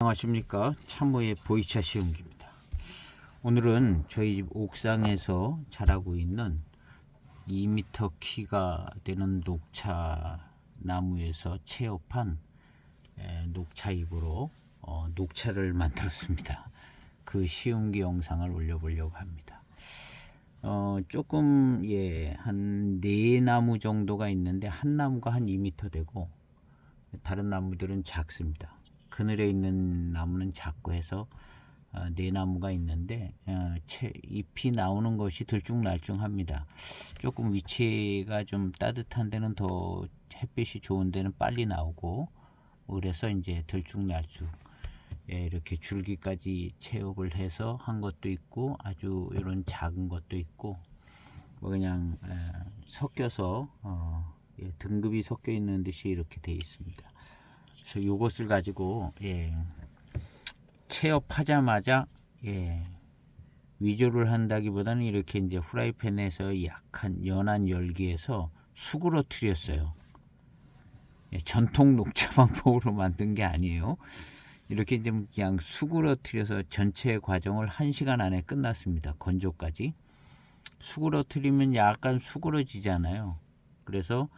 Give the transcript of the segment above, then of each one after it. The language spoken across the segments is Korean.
안녕하십니까. 참모의 보이차 시음기입니다. 오늘은 저희 집 옥상에서 자라고 있는 2m 키가 되는 녹차 나무에서 체업한 녹차잎으로 녹차를 만들었습니다. 그 시음기 영상을 올려보려고 합니다. 조금 한 4나무 정도가 있는데 한 나무가 한 2m 되고 다른 나무들은 작습니다. 그늘에 있는 나무는 작고 해서 4나무가 있는데 잎이 나오는 것이 들쭉날쭉합니다. 조금 위치가 좀 따뜻한 데는 더 햇빛이 좋은 데는 빨리 나오고, 그래서 이제 들쭉날쭉 이렇게 줄기까지 체업을 해서 한 것도 있고, 아주 이런 작은 것도 있고, 뭐 그냥 섞여서 등급이 섞여 있는 듯이 이렇게 되어 있습니다. 그래서 이것을 가지고 체업하자마자 위조를 한다기보다는 이렇게 이제 후라이팬에서 약한 연한 열기에서 수그러뜨렸어요. 전통 녹차 방법으로 만든 게 아니에요. 이렇게 이제 그냥 수그러뜨려서 전체 과정을 1시간 안에 끝났습니다. 건조까지. 수그러뜨리면 약간 수그러지잖아요. 그래서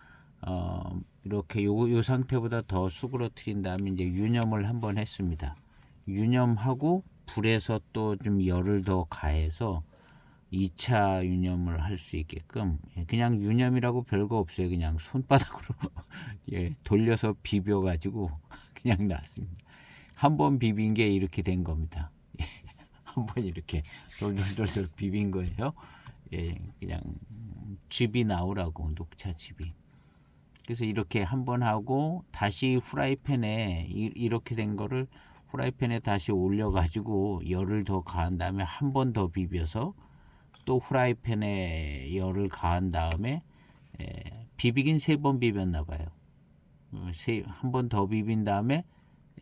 이렇게 요 상태보다 더 수그러뜨린 다음에 이제 유념을 한번 했습니다. 유념하고 불에서 또 좀 열을 더 가해서 2차 유념을 할 수 있게끔, 그냥 유념이라고 별거 없어요. 그냥 손바닥으로 돌려서 비벼 가지고 그냥 놨습니다. 한번 비빈 게 이렇게 된 겁니다. 한번 이렇게 돌돌돌돌 비빈 거예요. 그냥 즙이 나오라고, 녹차 즙이. 그래서 이렇게 한번 하고 다시 후라이팬에 이렇게 된 거를 후라이팬에 다시 올려 가지고 열을 더 가한 다음에 한 번 더 비벼서 또 후라이팬에 열을 가한 다음에 비비긴 3번 비볐나 봐요. 한 번 더 비빈 다음에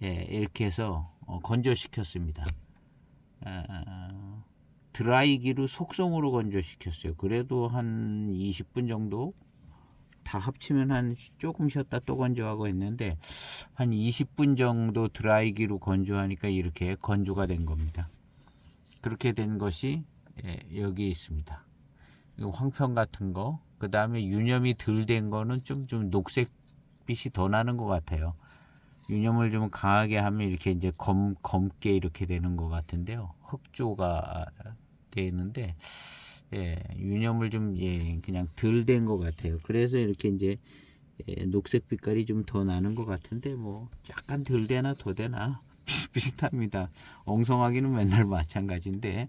이렇게 해서 건조시켰습니다. 드라이기로 속성으로 건조시켰어요. 그래도 한 20분 정도, 다 합치면 한 조금 쉬었다 또 건조하고 했는데 한 20분 정도 드라이기로 건조하니까 이렇게 건조가 된 겁니다. 그렇게 된 것이 여기 있습니다. 황편 같은 거, 그 다음에 유념이 덜 된 거는 좀 녹색빛이 더 나는 것 같아요. 유념을 좀 강하게 하면 이렇게 이제 검게 이렇게 되는 것 같은데요. 흑조가 되는데 유념을 좀 그냥 덜 된 것 같아요. 그래서 이렇게 이제 녹색 빛깔이 좀 더 나는 것 같은데, 뭐 약간 덜 되나 더 되나 비슷합니다. 엉성하기는 맨날 마찬가지인데,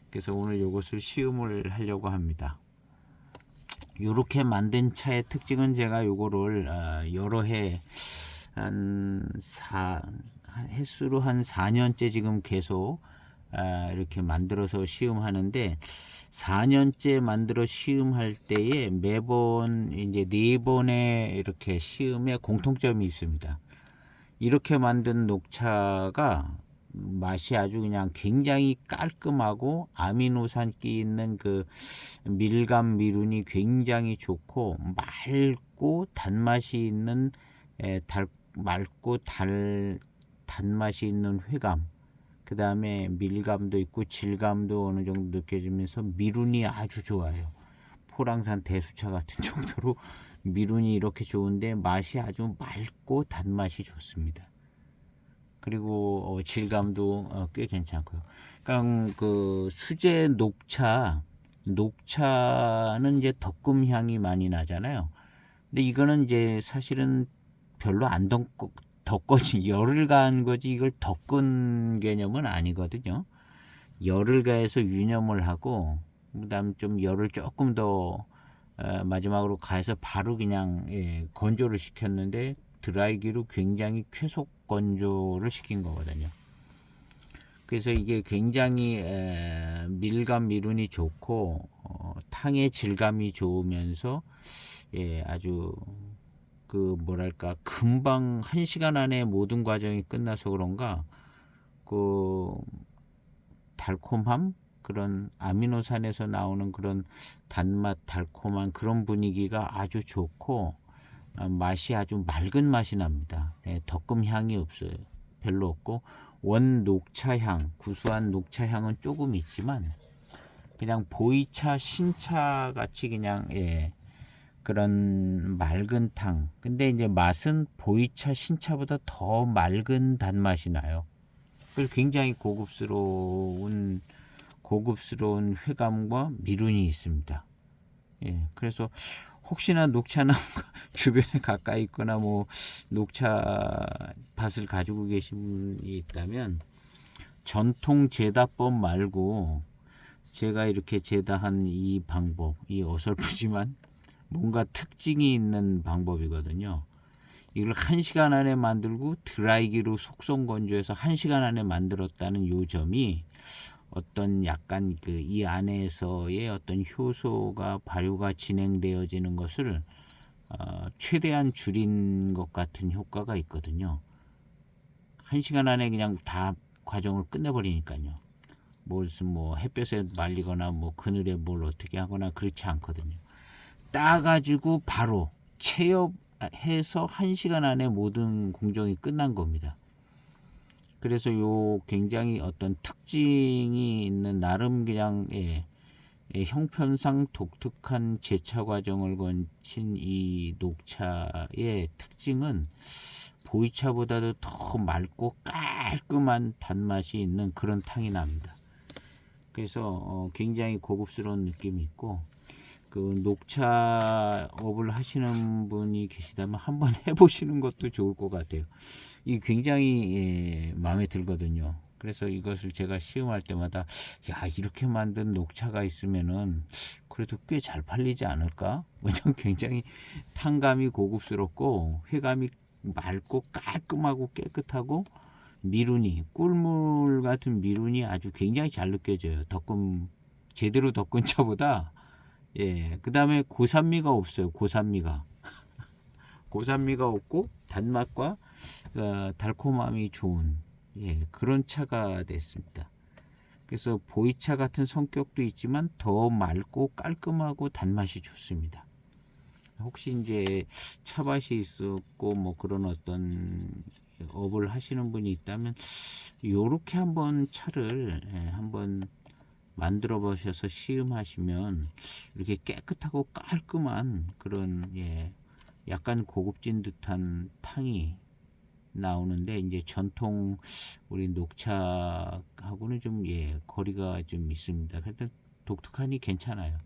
그래서 오늘 이것을 시음을 하려고 합니다. 이렇게 만든 차의 특징은 제가 요거를 여러 횟수로 한 4년째 지금 계속 이렇게 만들어서 시음하는데, 4년째 만들어 시음할 때에 매번 이제 4번의 이렇게 시음에 공통점이 있습니다. 이렇게 만든 녹차가 맛이 아주 그냥 굉장히 깔끔하고 아미노산기 있는 그 밀감 미륜이 굉장히 좋고, 맑고 단맛이 있는 맑고 단맛이 있는 회감, 그 다음에 밀감도 있고 질감도 어느 정도 느껴지면서 미륜이 아주 좋아요. 포랑산 대수차 같은 정도로 미륜이 이렇게 좋은데 맛이 아주 맑고 단맛이 좋습니다. 그리고 질감도 꽤 괜찮고요. 그러니까 그 수제 녹차는 이제 덕금 향이 많이 나잖아요. 근데 이거는 이제 사실은 별로 안 덕거지, 열을 가한 거지, 이걸 덕근 개념은 아니거든요. 열을 가해서 유념을 하고, 그 다음 좀 열을 조금 더 마지막으로 가해서 바로 그냥 건조를 시켰는데, 드라이기로 굉장히 쾌속 건조를 시킨 거거든요. 그래서 이게 굉장히 밀감 미륜이 좋고 탕의 질감이 좋으면서 아주 그 뭐랄까, 금방 1시간 안에 모든 과정이 끝나서 그런가 그 달콤함, 그런 아미노산에서 나오는 그런 단맛, 달콤한 그런 분위기가 아주 좋고, 맛이 아주 맑은 맛이 납니다. 덕금 향이 없어요. 별로 없고, 원 녹차향, 구수한 녹차향은 조금 있지만 그냥 보이차, 신차 같이 그냥 그런 맑은 탕. 근데 이제 맛은 보이차, 신차보다 더 맑은 단맛이 나요. 그래서 굉장히 고급스러운 회감과 미룬이 있습니다. 그래서 혹시나 녹차나무 주변에 가까이 있거나 뭐 녹차 밭을 가지고 계신 분이 있다면 전통 제다법 말고 제가 이렇게 제다한 이 방법, 이 어설프지만 뭔가 특징이 있는 방법이거든요. 이걸 1시간 안에 만들고 드라이기로 속성 건조해서 1시간 안에 만들었다는 요 점이 어떤 약간 이 안에서의 어떤 효소가 발효가 진행되어지는 것을 최대한 줄인 것 같은 효과가 있거든요. 1시간 안에 그냥 다 과정을 끝내버리니까요. 무슨 뭐 햇볕에 말리거나 뭐 그늘에 뭘 어떻게 하거나 그렇지 않거든요. 따가지고 바로 체업해서 1시간 안에 모든 공정이 끝난 겁니다. 그래서 요 굉장히 어떤 특징이 있는 나름 그냥 형편상 독특한 제차 과정을 거친 이 녹차의 특징은 보이차보다도 더 맑고 깔끔한 단맛이 있는 그런 탕이 납니다. 그래서 굉장히 고급스러운 느낌이 있고 그 녹차업을 하시는 분이 계시다면 한번 해보시는 것도 좋을 것 같아요. 이 굉장히 마음에 들거든요. 그래서 이것을 제가 시음할 때마다 야 이렇게 만든 녹차가 있으면은 그래도 꽤 잘 팔리지 않을까? 왜냐면 굉장히 탕감이 고급스럽고 회감이 맑고 깔끔하고 깨끗하고 미룬이 꿀물 같은 미룬이 아주 굉장히 잘 느껴져요. 제대로 덕근 차보다 그 다음에 고산미가 없어요. 고산미가 없고 단맛과 달콤함이 좋은 그런 차가 됐습니다. 그래서 보이차 같은 성격도 있지만 더 맑고 깔끔하고 단맛이 좋습니다. 혹시 이제 차밭이 있었고 뭐 그런 어떤 업을 하시는 분이 있다면 요렇게 한번 차를 한번 만들어 보셔서 시음하시면 이렇게 깨끗하고 깔끔한 그런 약간 고급진 듯한 탕이 나오는데 이제 전통 우리 녹차하고는 좀 거리가 좀 있습니다. 하여튼 독특하니 괜찮아요.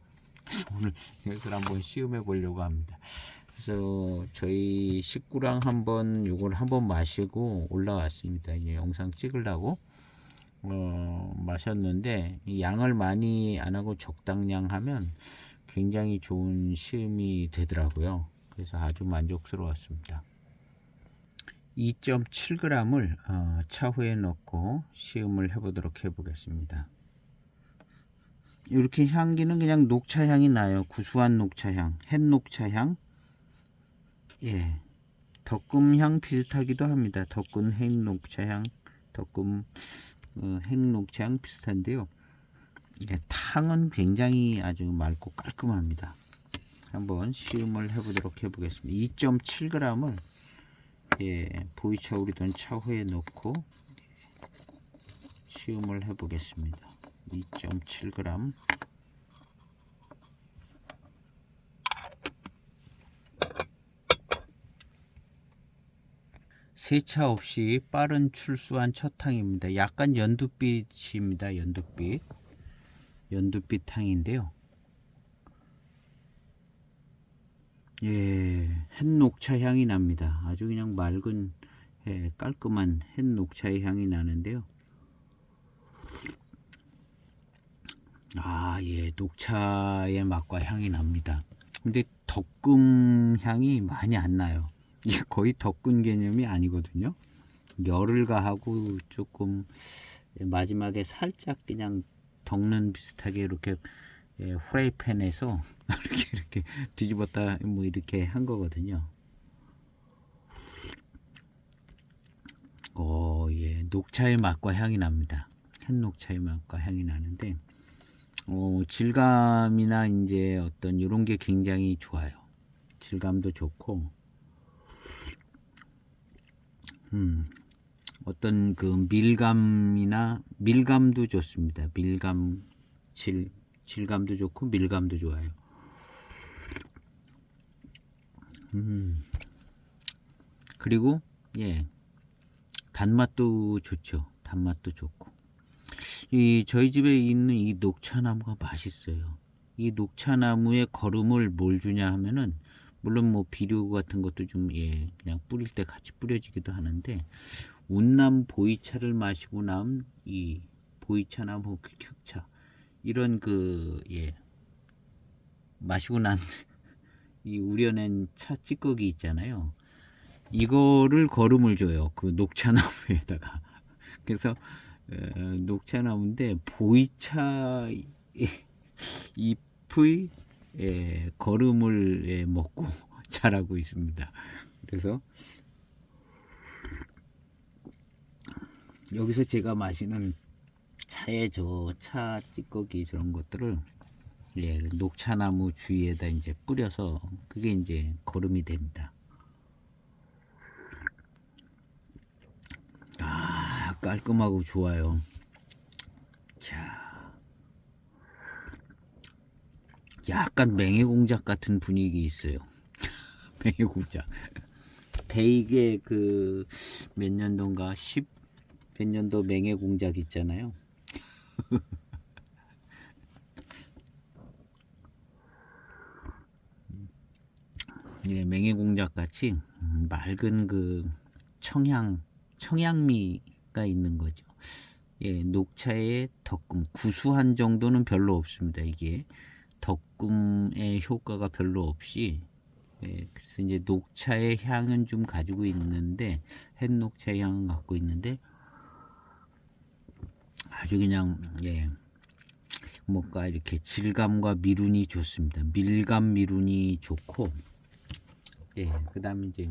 그래서 오늘 이것을 한번 시음해 보려고 합니다. 그래서 저희 식구랑 요걸 한번 마시고 올라왔습니다. 이제 영상 찍으려고 마셨는데 양을 많이 안 하고 적당량 하면 굉장히 좋은 시음이 되더라고요. 그래서 아주 만족스러웠습니다. 2.7g을 차후에 넣고 시음을 해보도록 해보겠습니다. 이렇게 향기는 그냥 녹차향이 나요. 구수한 녹차향, 햇녹차향, 덕금향 비슷하기도 합니다. 덕금 햇녹차향, 덕금 햇녹차향 비슷한데요. 탕은 굉장히 아주 맑고 깔끔합니다. 한번 시음을 해보도록 해보겠습니다. 2.7g을 보이차 우리던 차후에 넣고 시음을 해보겠습니다. 2.7g 세차 없이 빠른 출수한 첫 탕입니다. 약간 연두빛입니다. 연두빛 탕인데요. 햇녹차 향이 납니다. 아주 그냥 맑은 깔끔한 햇녹차의 향이 나는데요. 녹차의 맛과 향이 납니다. 근데 덕금 향이 많이 안 나요. 이게 거의 덕근 개념이 아니거든요. 열을 가하고 조금 마지막에 살짝 그냥 덕는 비슷하게 이렇게 후라이팬에서 이렇게 뒤집었다 뭐 이렇게 한 거거든요. 녹차의 맛과 향이 납니다. 햇녹차의 맛과 향이 나는데 질감이나 이제 어떤 이런 게 굉장히 좋아요. 질감도 좋고 어떤 그 밀감도 좋습니다. 질감도 좋고 밀감도 좋아요. 그리고 단맛도 좋죠. 단맛도 좋고. 이 저희 집에 있는 이 녹차나무가 맛있어요. 이 녹차나무에 거름을 뭘 주냐 하면은, 물론 뭐 비료 같은 것도 좀 그냥 뿌릴 때 같이 뿌려지기도 하는데, 운남 보이차를 마시고 남은 이 보이차나무 흑차, 이런 마시고 난 이 우려낸 차 찌꺼기 있잖아요. 이거를 거름을 줘요. 그 녹차나무에다가. 그래서 녹차나무인데 보이차 잎의 거름을 먹고 자라고 있습니다. 그래서 여기서 제가 마시는 차에 차 찌꺼기 저런 것들을 녹차나무 주위에다 이제 뿌려서 그게 이제 거름이 됩니다. 깔끔하고 좋아요. 자, 약간 맹해공작 같은 분위기 있어요. 맹해공작. 대이게 몇 년도인가 10몇 년도 맹해공작 있잖아요. 맹해공작 같이 맑은 청향미가 있는 거죠. 녹차의 덕금, 구수한 정도는 별로 없습니다. 이게 덕금의 효과가 별로 없이, 그래서 이제 녹차의 향은 좀 가지고 있는데, 햇녹차의 향은 갖고 있는데, 아주 그냥 뭔가 이렇게 질감과 미룬이 좋습니다. 밀감 미룬이 좋고, 그 다음에 이제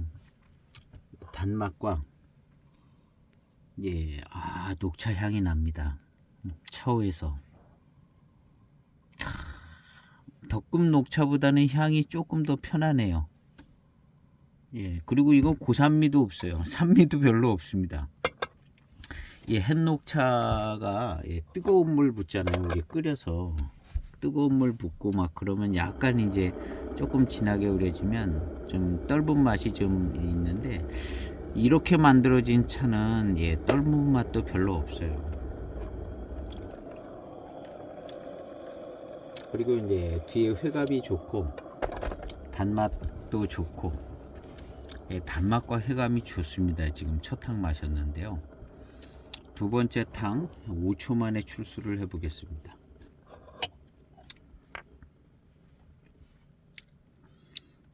단맛과 녹차 향이 납니다. 차오에서 덕금 녹차보다는 향이 조금 더 편하네요. 그리고 이건 고산미도 없어요. 산미도 별로 없습니다. 햇녹차가 뜨거운 물 붓잖아요. 우리 끓여서 뜨거운 물 붓고 막 그러면 약간 이제 조금 진하게 우려지면 좀 떫은 맛이 좀 있는데, 이렇게 만들어진 차는 떫은 맛도 별로 없어요. 그리고 이제 뒤에 회갑이 좋고 단맛도 좋고, 단맛과 회감이 좋습니다. 지금 첫 탕 마셨는데요. 두 번째 탕 5초 만에 출수를 해 보겠습니다.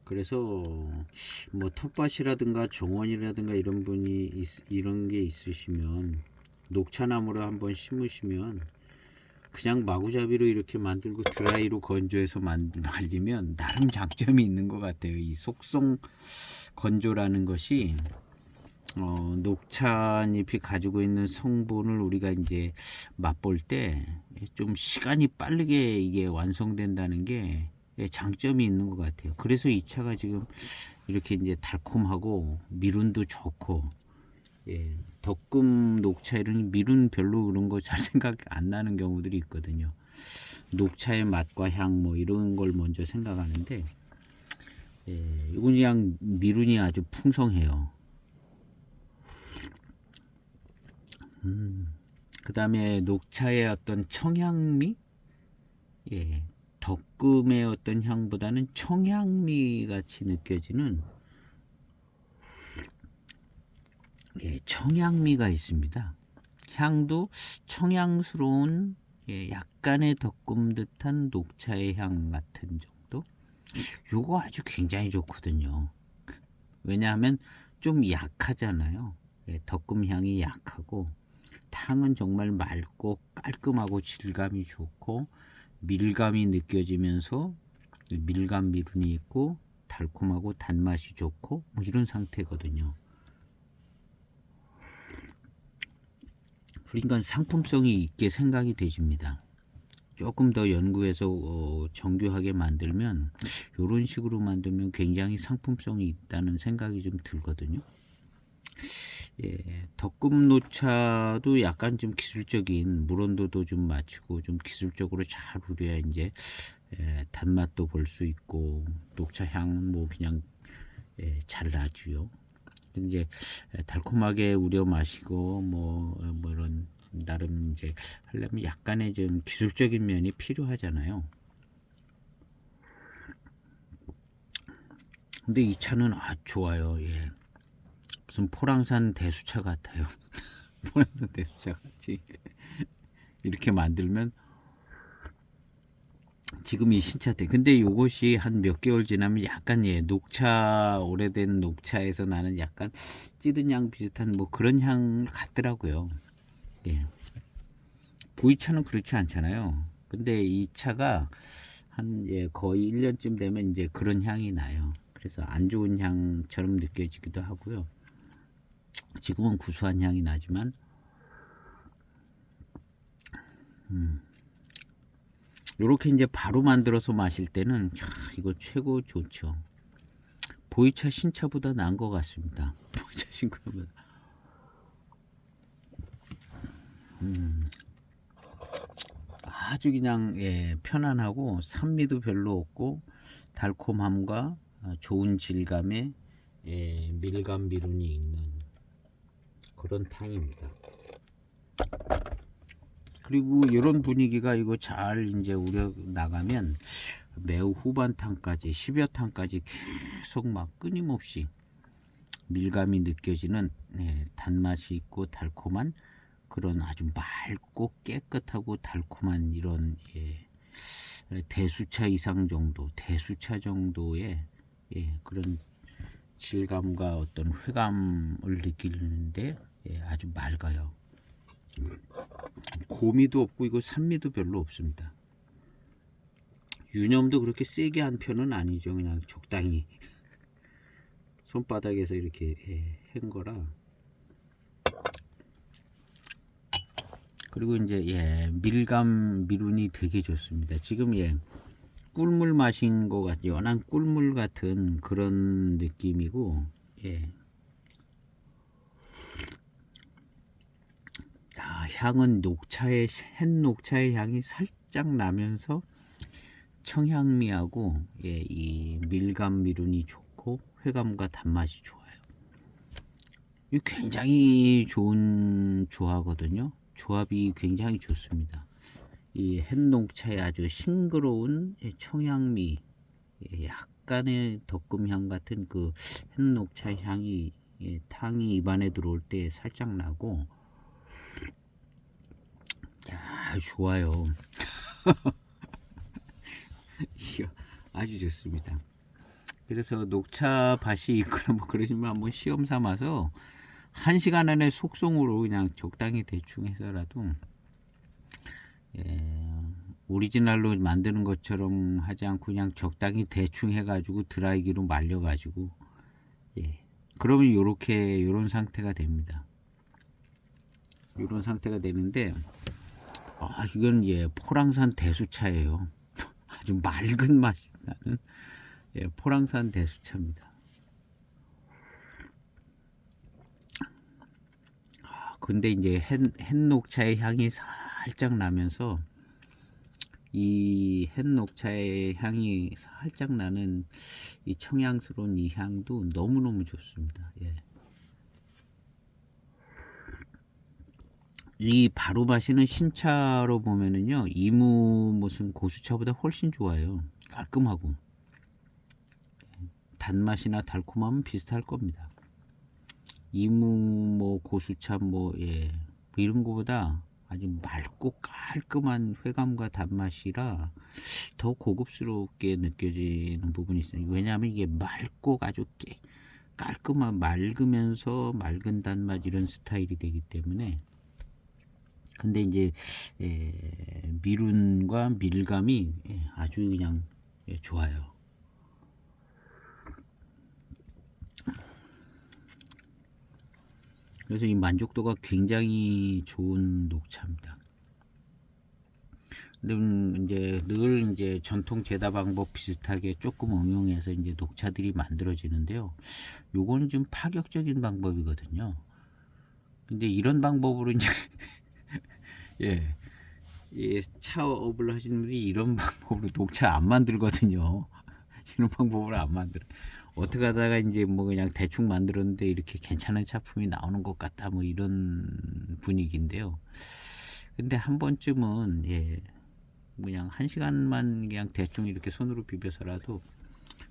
그래서 뭐 텃밭이라든가 정원이라든가 이런 게 있으시면 녹차나무를 한번 심으시면 그냥 마구잡이로 이렇게 만들고 드라이로 건조해서 말리면 나름 장점이 있는 것 같아요. 이 속성 건조라는 것이 녹차잎이 가지고 있는 성분을 우리가 이제 맛볼 때 좀 시간이 빠르게 이게 완성된다는 게 장점이 있는 것 같아요. 그래서 이 차가 지금 이렇게 이제 달콤하고 미룬도 좋고, 덕금 녹차 이런 미룬 별로 그런 거 잘 생각 안 나는 경우들이 있거든요. 녹차의 맛과 향 뭐 이런 걸 먼저 생각하는데, 이건 그냥 미룬이 아주 풍성해요. 그 다음에 녹차의 어떤 청향미, 덕금의 어떤 향보다는 청향미 같이 느껴지는 청향미가 있습니다. 향도 청향스러운 약간의 덕금 듯한 녹차의 향 같은 정도. 요거 아주 굉장히 좋거든요. 왜냐하면 좀 약하잖아요. 덕금 향이 약하고, 탕은 정말 맑고 깔끔하고 질감이 좋고 밀감이 느껴지면서 밀감 미룬이 있고 달콤하고 단맛이 좋고 뭐 이런 상태거든요. 그러니까 상품성이 있게 생각이 되집니다. 조금 더 연구해서 정교하게 만들면, 이런 식으로 만들면 굉장히 상품성이 있다는 생각이 좀 들거든요. 예, 덕금 녹차도 약간 좀 기술적인 물 온도도 좀 맞추고 좀 기술적으로 잘 우려야 이제 단맛도 볼 수 있고 녹차 향 뭐 그냥 잘 나주요. 이제 달콤하게 우려 마시고 뭐 이런 나름 이제 하려면 약간의 좀 기술적인 면이 필요하잖아요. 근데 이 차는 좋아요. 예. 무슨 포랑산 대수차 같아요. 포랑산 대수차 같이 이렇게 만들면 지금 이 신차 때 근데 요것이 한 몇 개월 지나면 약간 녹차 오래된 녹차에서 나는 약간 찌든 향 비슷한 뭐 그런 향 같더라고요. 예. 보이차는 그렇지 않잖아요. 근데 이 차가 한 거의 1년쯤 되면 이제 그런 향이 나요. 그래서 안 좋은 향처럼 느껴지기도 하고요. 지금은 구수한 향이 나지만 요렇게 이제 바로 만들어서 마실 때는 이거 최고 좋죠. 보이차 신차보다 나은 것 같습니다. 보이차 신차보다. 아주 그냥 편안하고 산미도 별로 없고 달콤함과 좋은 질감의 밀감 미룬이 있는 그런 탕입니다. 그리고 이런 분위기가 이거 잘 이제 우려 나가면 매우 후반탕까지 10여 탕까지 계속 막 끊임없이 밀감이 느껴지는 단맛이 있고 달콤한 그런 아주 맑고 깨끗하고 달콤한 이런 대수차 이상 정도 대수차 정도의 그런 질감과 어떤 회감을 느끼는데 아주 맑아요. 고미도 없고 이거 산미도 별로 없습니다. 유념도 그렇게 세게 한 편은 아니죠. 그냥 적당히 손바닥에서 이렇게 한 거라. 그리고 이제 밀감 미룬이 되게 좋습니다. 지금 꿀물 마신 것 같 연한 꿀물 같은 그런 느낌이고 향은 녹차의 햇 녹차의 향이 살짝 나면서 청향미하고 이 밀감 미룬이 좋고 회감과 단맛이 좋아요. 이 굉장히 좋은 조화거든요. 조합이 굉장히 좋습니다. 이 햇녹차의 아주 싱그러운 청향미, 약간의 덕금향 같은 그 햇녹차 향이 탕이 입안에 들어올 때 살짝 나고 좋아요. 아주 좋습니다. 그래서 녹차 밭이 있거나 뭐 그러시면 한번 시험 삼아서 1시간 안에 속성으로 그냥 적당히 대충 해서라도 오리지널로 만드는 것처럼 하지 않고 그냥 적당히 대충 해가지고 드라이기로 말려가지고 그러면 요런 상태가 됩니다. 요런 상태가 되는데 이건 포랑산 대수차예요. 아주 맑은 맛이 나는 포랑산 대수차입니다. 근데 이제 햇녹차의 향이 살짝 나면서 이 햇녹차의 향이 살짝 나는 이 청향스러운 이 향도 너무너무 좋습니다. 이 바로 마시는 신차로 보면은요, 이무 무슨 고수차보다 훨씬 좋아요. 깔끔하고 단맛이나 달콤함은 비슷할 겁니다. 이무 뭐 고수차 뭐 이런 거보다 아주 맑고 깔끔한 회감과 단맛이라 더 고급스럽게 느껴지는 부분이 있어요. 왜냐하면 이게 맑고 아주 깔끔한 맑으면서 맑은 단맛 이런 스타일이 되기 때문에. 근데 이제 미룬과 밀감이 아주 그냥 좋아요. 그래서 이 만족도가 굉장히 좋은 녹차입니다. 근데 이제 늘 이제 전통 제다 방법 비슷하게 조금 응용해서 이제 녹차들이 만들어지는데요. 요거는 좀 파격적인 방법이거든요. 근데 이런 방법으로 이제 예, 이 차업을 하시는 분들이 이런 방법으로 녹차 안 만들거든요. 이런 방법으로 안 만들어. 어떻게 하다가 이제 뭐 그냥 대충 만들었는데 이렇게 괜찮은 차품이 나오는 것 같다, 뭐 이런 분위기인데요. 근데 한 번쯤은 그냥 1시간만 그냥 대충 이렇게 손으로 비벼서라도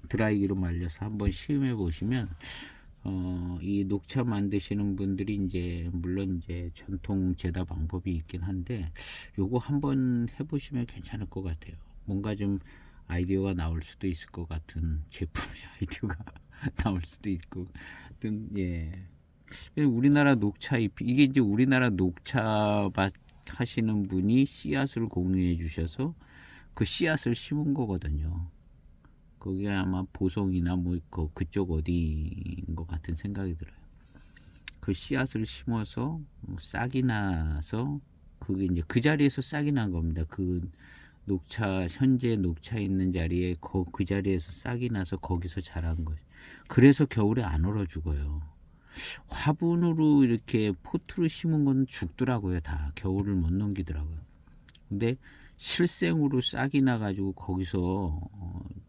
드라이기로 말려서 한번 시음해 보시면 이 녹차 만드시는 분들이 이제 물론 이제 전통 제다 방법이 있긴 한데 요거 한번 해보시면 괜찮을 것 같아요. 뭔가 좀 아이디어가 나올 수도 있을 것 같은 제품의 아이디어가 나올 수도 있고, 우리나라 녹차 잎, 이게 이제 우리나라 녹차밭 하시는 분이 씨앗을 공유해 주셔서 그 씨앗을 심은 거거든요. 거기 아마 보성이나 뭐 그쪽 어디인 것 같은 생각이 들어요. 그 씨앗을 심어서 싹이 나서 그게 이제 그 자리에서 싹이 난 겁니다. 그 녹차, 현재 녹차 있는 자리에 그 자리에서 싹이 나서 거기서 자란 거예요. 그래서 겨울에 안 얼어 죽어요. 화분으로 이렇게 포트로 심은 건 죽더라고요. 다 겨울을 못 넘기더라고요. 근데 실생으로 싹이 나가지고 거기서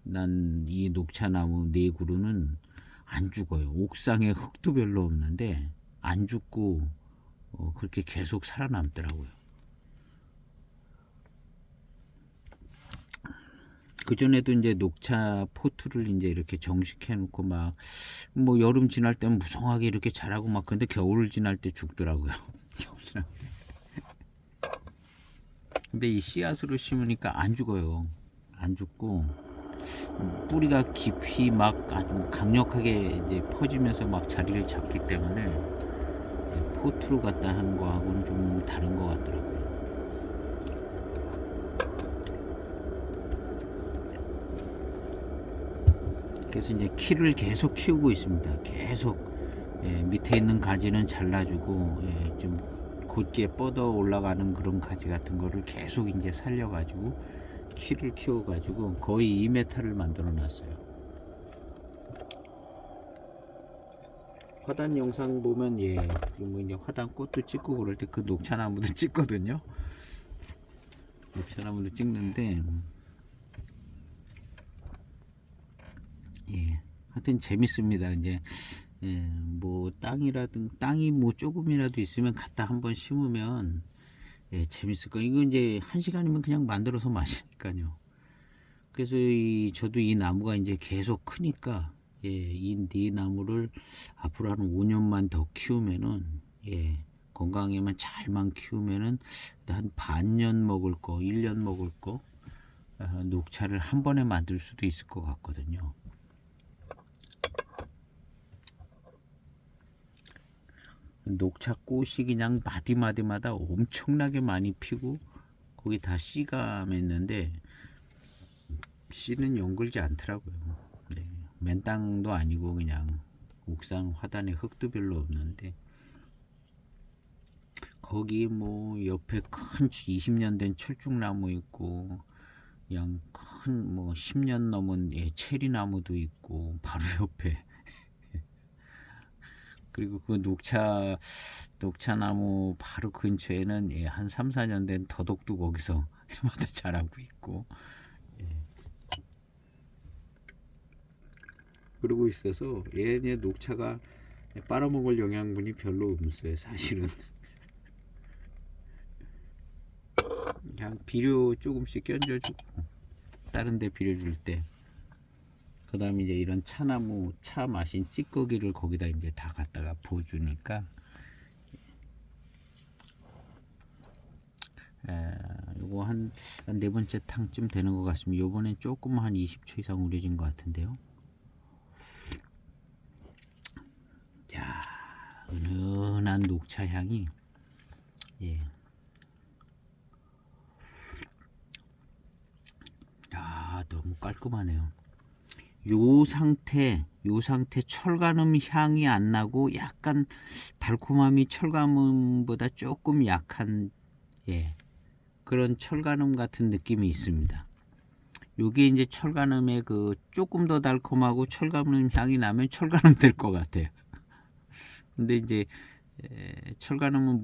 난 이 녹차나무 4그루는 안 죽어요. 옥상에 흙도 별로 없는데 안 죽고 그렇게 계속 살아남더라고요. 그 전에도 이제 녹차 포트를 이제 이렇게 정식해 놓고 막 뭐 여름 지날 때는 무성하게 이렇게 자라고 막, 근데 겨울 지날 때 죽더라고요. 겨울 지날 때. 근데 이 씨앗으로 심으니까 안 죽어요. 안 죽고 뿌리가 깊이 막 아주 강력하게 이제 퍼지면서 막 자리를 잡기 때문에 포트로 갖다 하는 거하고는 좀 다른 것 같더라고요. 그래서 이제 키를 계속 키우고 있습니다. 계속 밑에 있는 가지는 잘라주고 좀 곧게 뻗어 올라가는 그런 가지 같은 거를 계속 이제 살려가지고 키를 키워가지고 거의 2m를 만들어 놨어요. 화단 영상 보면 뭐 이제 화단 꽃도 찍고 그럴 때 그 녹차나무도 찍거든요. 녹차나무도 찍는데 하여튼 재밌습니다. 이제 뭐 땅이 뭐 조금이라도 있으면 갖다 한번 심으면 재밌을 거예요. 이거 이제 1시간이면 그냥 만들어서 마시니까요. 그래서 저도 이 나무가 이제 계속 크니까 이 나무를 앞으로 한 5년만 더 키우면은 건강에만 잘만 키우면은 한 반년 먹을 거, 1년 먹을 거 녹차를 한 번에 만들 수도 있을 것 같거든요. 녹차 꽃이 그냥 마디마디마다 엄청나게 많이 피고 거기 다 씨가 맺는데 씨는 연글지 않더라고요. 맨 땅도 아니고 그냥 옥상 화단에 흙도 별로 없는데 거기 뭐 옆에 큰 20년 된 철쭉나무 있고 그냥 큰 뭐 10년 넘은 체리나무도 있고 바로 옆에 그리고 그 녹차나무 바로 근처에는 한 3, 4년 된 더덕도 거기서 해마다 자라고 있고 그러고 있어서 얘네 녹차가 빨아먹을 영양분이 별로 없어요. 사실은 그냥 비료 조금씩 끼얹어주고 다른 데 비료 줄 때, 그 다음에 이제 이런 차나무 차 마신 찌꺼기를 거기다 이제 다 갖다가 부어주니까 요거 한 4번째 탕쯤 되는 것 같습니다. 요번엔 조금 한 20초 이상 우려진 것 같은데요. 야, 은은한 녹차 향이 너무 깔끔하네요. 요 상태 철간음 향이 안 나고 약간 달콤함이 철간음보다 조금 약한 그런 철간음 같은 느낌이 있습니다. 요게 이제 철간음의 그 조금 더 달콤하고 철간음 향이 나면 철간음 될 것 같아요. 근데 이제 철가늠은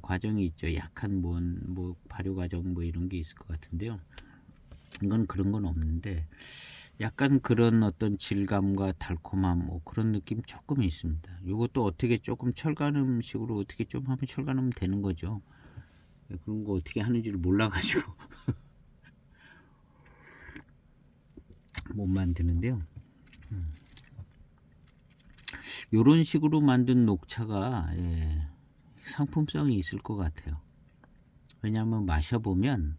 과정이 있죠. 약한 뭐 발효 과정 뭐 이런 게 있을 것 같은데요. 이건 그런 건 없는데 약간 그런 어떤 질감과 달콤함 뭐 그런 느낌 조금 있습니다. 이것도 어떻게 조금 철가늠식으로 어떻게 좀 하면 철가늠 되는 거죠. 그런 거 어떻게 하는지를 몰라가지고 못 만드는데요. 이런 식으로 만든 녹차가 상품성이 있을 것 같아요. 왜냐하면 마셔보면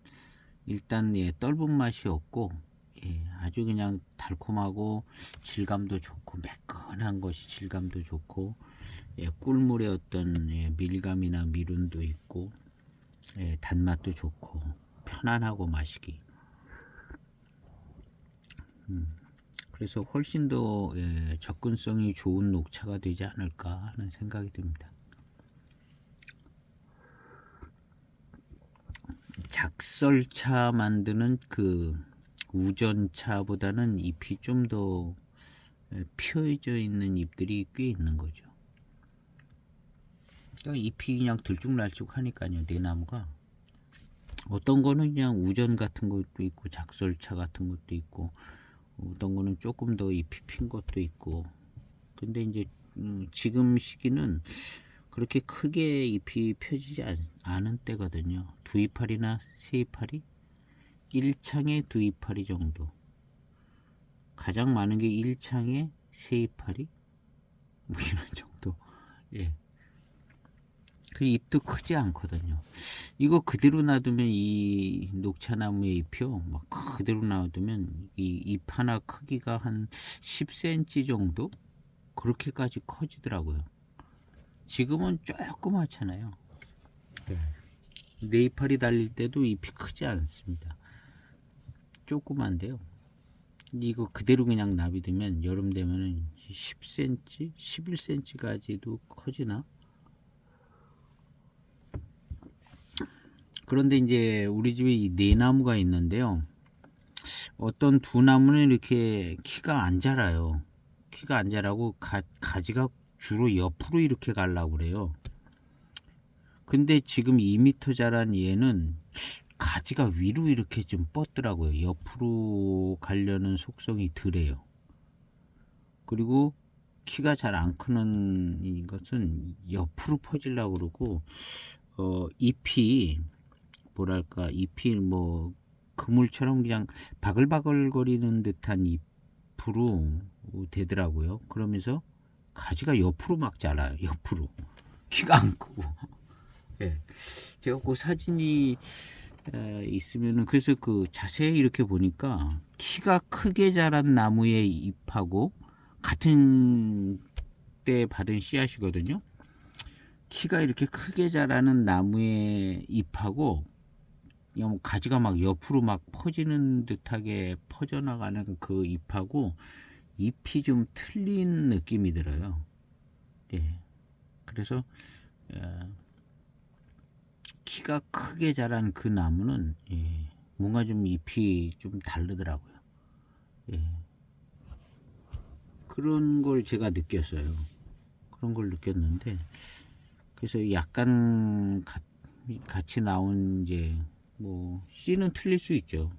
일단 떫은 맛이 없고 아주 그냥 달콤하고 질감도 좋고 매끈한 것이 질감도 좋고 꿀물의 어떤 밀감이나 미륜도 있고 단맛도 좋고 편안하고 마시기. 그래서 훨씬 더 접근성이 좋은 녹차가 되지 않을까 하는 생각이 듭니다. 작설차 만드는 그 우전차보다는 잎이 좀 더 피어져 있는 잎들이 꽤 있는 거죠. 그러니까 잎이 그냥 들쭉날쭉하니까요. 내나무가 어떤 거는 그냥 우전 같은 것도 있고 작설차 같은 것도 있고 어떤 거는 조금 더 잎이 핀 것도 있고. 근데 이제 지금 시기는 그렇게 크게 잎이 펴지지 않은 때거든요. 두 이파리나 세 이파리, 1창에 두 이파리 정도. 가장 많은 게 1창에 세 이파리, 뭐 이런 정도. 그 잎도 크지 않거든요. 이거 그대로 놔두면 이 녹차나무의 잎이요, 막 그대로 놔두면 이 잎 하나 크기가 한 10cm 정도 그렇게까지 커지더라고요. 지금은 조그맣잖아요. 네 이파리 달릴 때도 잎이 크지 않습니다. 조그만데요. 이거 그대로 그냥 놔두면 여름 되면은 10cm, 11cm까지도 커지나? 그런데 이제 우리 집에 이 네 나무가 있는데요. 어떤 두 나무는 이렇게 키가 안 자라요. 키가 안 자라고 가지가 주로 옆으로 이렇게 가려고 그래요. 근데 지금 2m 자란 얘는 가지가 위로 이렇게 좀 뻗더라고요. 옆으로 가려는 속성이 덜해요. 그리고 키가 잘 안 크는 것은 옆으로 퍼지려고 그러고 잎이 뭐랄까 잎이 뭐 그물처럼 그냥 바글바글거리는 듯한 잎으로 되더라고요. 그러면서 가지가 옆으로 막 자라요. 옆으로 키가 안 크고. 제가 그 사진이 있으면은 그래서 그 자세히 이렇게 보니까 키가 크게 자란 나무의 잎하고 같은 때 받은 씨앗이거든요. 키가 이렇게 크게 자라는 나무의 잎하고 그냥 가지가 막 옆으로 막 퍼지는 듯하게 퍼져나가는 그 잎하고 잎이 좀 틀린 느낌이 들어요. 그래서 키가 크게 자란 그 나무는 뭔가 좀 잎이 좀 다르더라고요. 그런 걸 제가 느꼈어요. 그런 걸 느꼈는데 그래서 약간 같이 나온 이제 뭐 씨는 틀릴 수 있죠.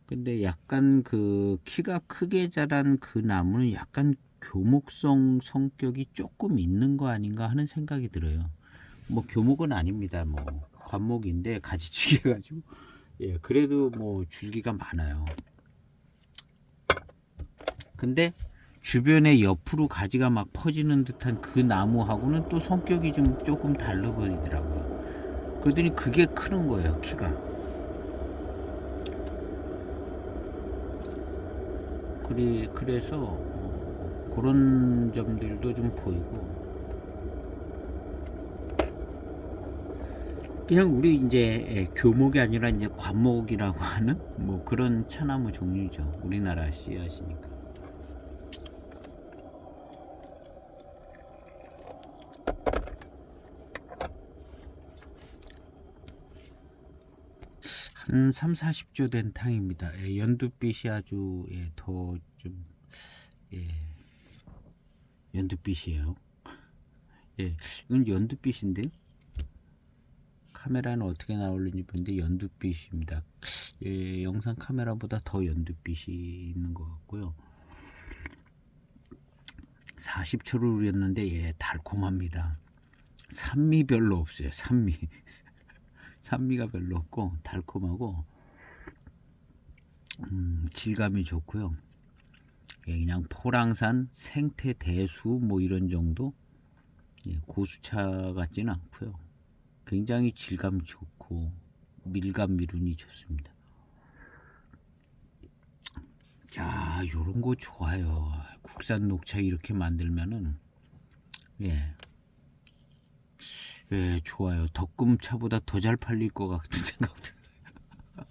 근데 약간 그 키가 크게 자란 그 나무는 약간 교목성 성격이 조금 있는 거 아닌가 하는 생각이 들어요. 뭐 교목은 아닙니다. 뭐 관목인데 가지치기 해가지고 그래도 뭐 줄기가 많아요. 근데 주변에 옆으로 가지가 막 퍼지는 듯한 그 나무하고는 또 성격이 좀 조금 달라 보이더라고요. 그러더니 그게 크는 거예요, 키가. 그래서 그런 점들도 좀 보이고 그냥 우리 이제 교목이 아니라 이제 관목이라고 하는 뭐 그런 차나무 종류죠. 우리나라 씨앗이니까. 한 3, 40조 된 탕입니다. 연두빛이 아주 더 좀 연두빛이에요. 예, 이건 연두빛인데요. 카메라는 어떻게 나올는지 보는데 연두빛입니다. 예, 영상 카메라보다 더 연두빛이 있는 것 같고요. 40초를 우렸는데 예, 달콤합니다. 산미 별로 없어요. 산미가 별로 없고 달콤하고 질감이 좋고요. 예, 그냥 포랑산 생태 대수 뭐 이런 정도. 예, 고수차 같지는 않고요. 굉장히 질감 좋고 밀감 미룬이 좋습니다. 야, 요런 거 좋아요. 국산 녹차 이렇게 만들면은 예, 예, 좋아요. 덕금차보다 더 잘 팔릴 것 같은 생각 들어요.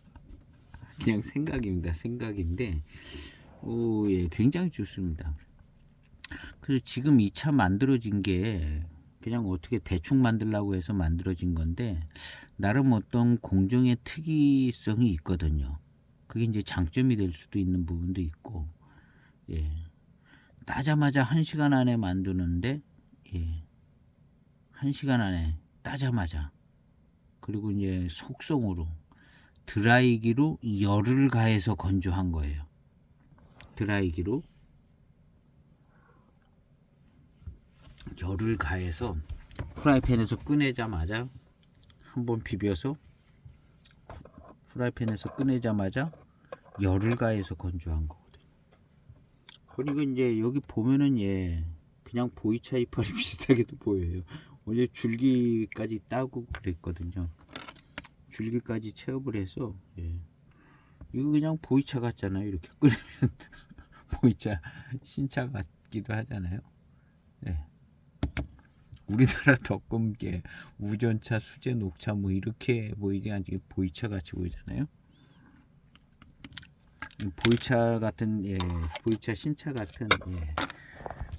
그냥 생각입니다. 생각인데, 오, 예, 굉장히 좋습니다. 그래서 지금 이 차 만들어진 게 그냥 어떻게 대충 만들려고 해서 만들어진 건데, 나름 어떤 공정의 특이성이 있거든요. 그게 이제 장점이 될 수도 있는 부분도 있고, 예. 따자마자 1시간 안에 만드는데, 예. 1시간 안에 따자마자. 그리고 이제 속성으로 드라이기로 열을 가해서 건조한 거예요. 드라이기로 열을 가해서 프라이팬에서 꺼내자마자 한번 비벼서 프라이팬에서 꺼내자마자 열을 가해서 건조한 거거든요. 그리고 이제 여기 보면은 예, 그냥 보이차 이파리 비슷하게도 보여요. 원래 줄기까지 따고 그랬거든요. 줄기까지 체업을 해서 예. 이거 그냥 보이차 같잖아요. 이렇게 끓이면 보이차 신차 같기도 하잖아요. 예. 우리나라 덕금계 우전차, 수제, 녹차 뭐 이렇게 보이지 않지 보이차 같이 보이잖아요. 보이차 같은 예, 보이차 신차 같은 예,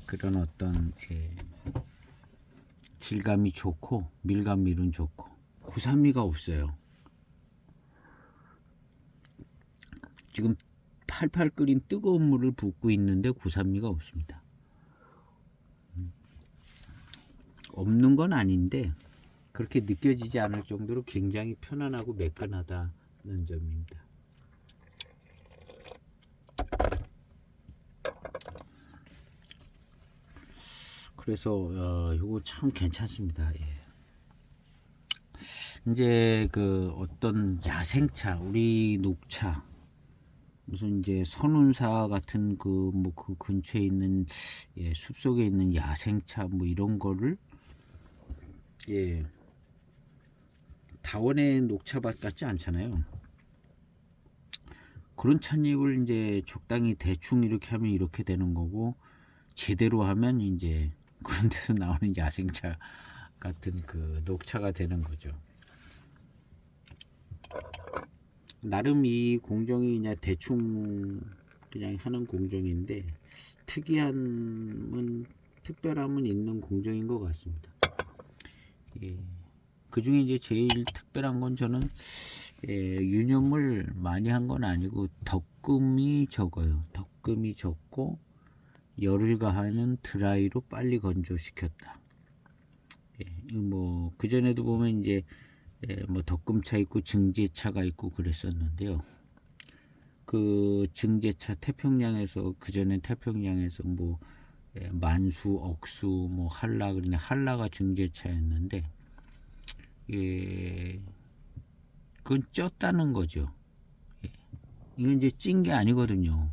그런 어떤 예, 질감이 좋고 밀감 밀은 좋고 고산미가 없어요. 지금 팔팔 끓인 뜨거운 물을 붓고 있는데 고산미가 없습니다. 없는 건 아닌데 그렇게 느껴지지 않을 정도로 굉장히 편안하고 매끈하다는 점입니다. 그래서 이거 참 괜찮습니다. 예. 이제 그 어떤 야생차, 우리 녹차 무슨 이제 선운사 같은 그 뭐 그 근처에 있는 예, 숲속에 있는 야생차 뭐 이런 거를 예, 다원의 녹차밭 같지 않잖아요. 그런 찻잎을 이제 적당히 대충 이렇게 하면 이렇게 되는 거고 제대로 하면 이제 그런 데서 나오는 야생차 같은 그 녹차가 되는 거죠. 나름 이 공정이 그냥 대충 그냥 하는 공정인데 특별함은 있는 공정인 것 같습니다. 예. 그 중에 이제 제일 특별한 건 저는 예, 유념을 많이 한 건 아니고 덕금이 적어요. 덕금이 적고 열을 가하는 드라이로 빨리 건조시켰다. 예, 뭐 그전에도 보면 이제 예, 뭐 덕금차 있고 증제차가 있고 그랬었는데요. 그 증제차 태평양에서 그전엔 태평양에서 뭐 예, 만수, 억수, 뭐 한라 그러네 한라가 증제차였는데 예, 그건 쪘다는 거죠. 예, 이건 이제 찐 게 아니거든요.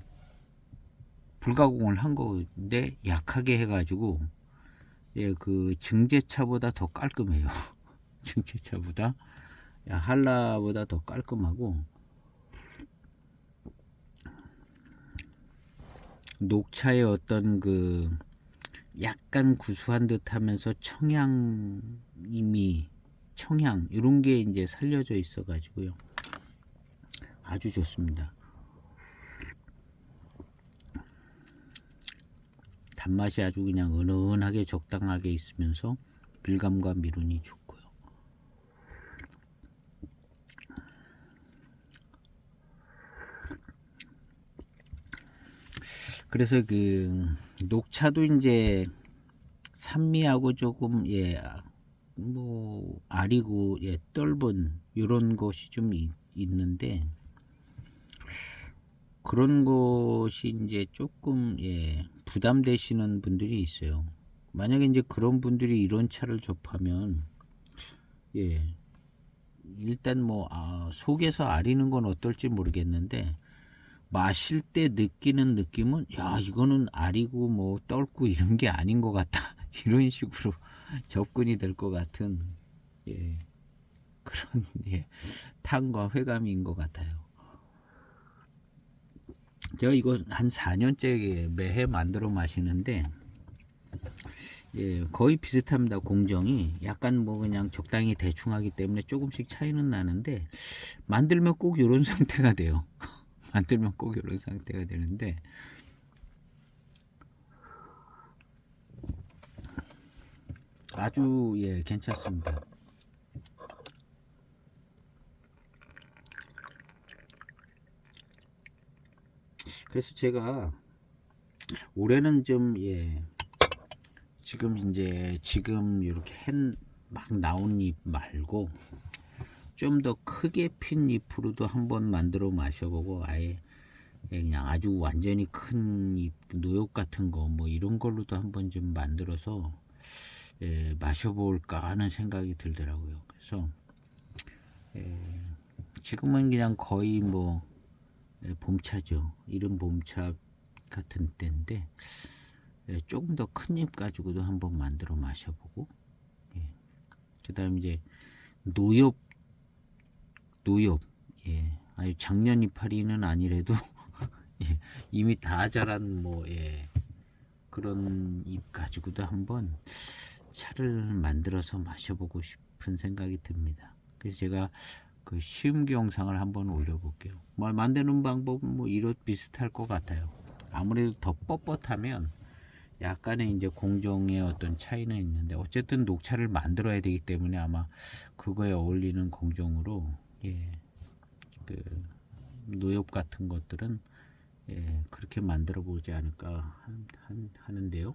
불가공을 한 건데 약하게 해가지고 예, 그 증제차보다 더 깔끔해요. 증제차보다 한라보다 더 깔끔하고 녹차의 어떤 그 약간 구수한 듯하면서 청향 이런 게 이제 살려져 있어 가지고요. 아주 좋습니다. 단맛이 아주 그냥 은은하게 적당하게 있으면서 밀감과 미룬이 좋고요. 그래서 그 녹차도 이제 산미하고 조금 뭐 아리고 떫은 요런 것이 좀 있는데, 그런 것이 이제 조금 부담되시는 분들이 있어요. 만약에 이제 그런 분들이 이런 차를 접하면 일단 뭐 속에서 아리는 건 어떨지 모르겠는데, 마실 때 느끼는 느낌은 이거는 아리고 뭐 떫고 이런 게 아닌 것 같다 이런 식으로 접근이 될 것 같은 그런 탕과 회감인 것 같아요. 제가 이거 한 4년째 매해 만들어 마시는데 거의 비슷합니다. 공정이 약간 뭐 그냥 적당히 대충 하기 때문에 조금씩 차이는 나는데, 만들면 꼭 이런 상태가 돼요. 만들면 꼭 이런 상태가 되는데, 아주 괜찮습니다. 그래서 제가 올해는 좀 지금 이렇게 막 나온 잎 말고 좀 더 크게 핀 잎으로도 한번 만들어 마셔보고, 아예 그냥 아주 완전히 큰 잎 노엽 같은 거 뭐 이런 걸로도 한번 좀 만들어서 마셔볼까 하는 생각이 들더라고요. 그래서 지금은 그냥 거의 뭐 봄차죠. 이른 봄차 같은 때인데, 조금 더 큰 잎 가지고도 한번 만들어 마셔보고, 그 다음 이제 노엽 아주 작년 이파리는 아니래도 이미 다 자란 뭐 그런 잎 가지고도 한번 차를 만들어서 마셔보고 싶은 생각이 듭니다. 그래서 제가 그 시음기 영상을 한번 올려볼게요. 뭐 만드는 방법은 뭐 이렇 비슷할 것 같아요. 아무래도 더 뻣뻣하면 약간의 이제 공정의 어떤 차이는 있는데, 어쨌든 녹차를 만들어야 되기 때문에 아마 그거에 어울리는 공정으로 그 노엽 같은 것들은 그렇게 만들어 보지 않을까 하는데요.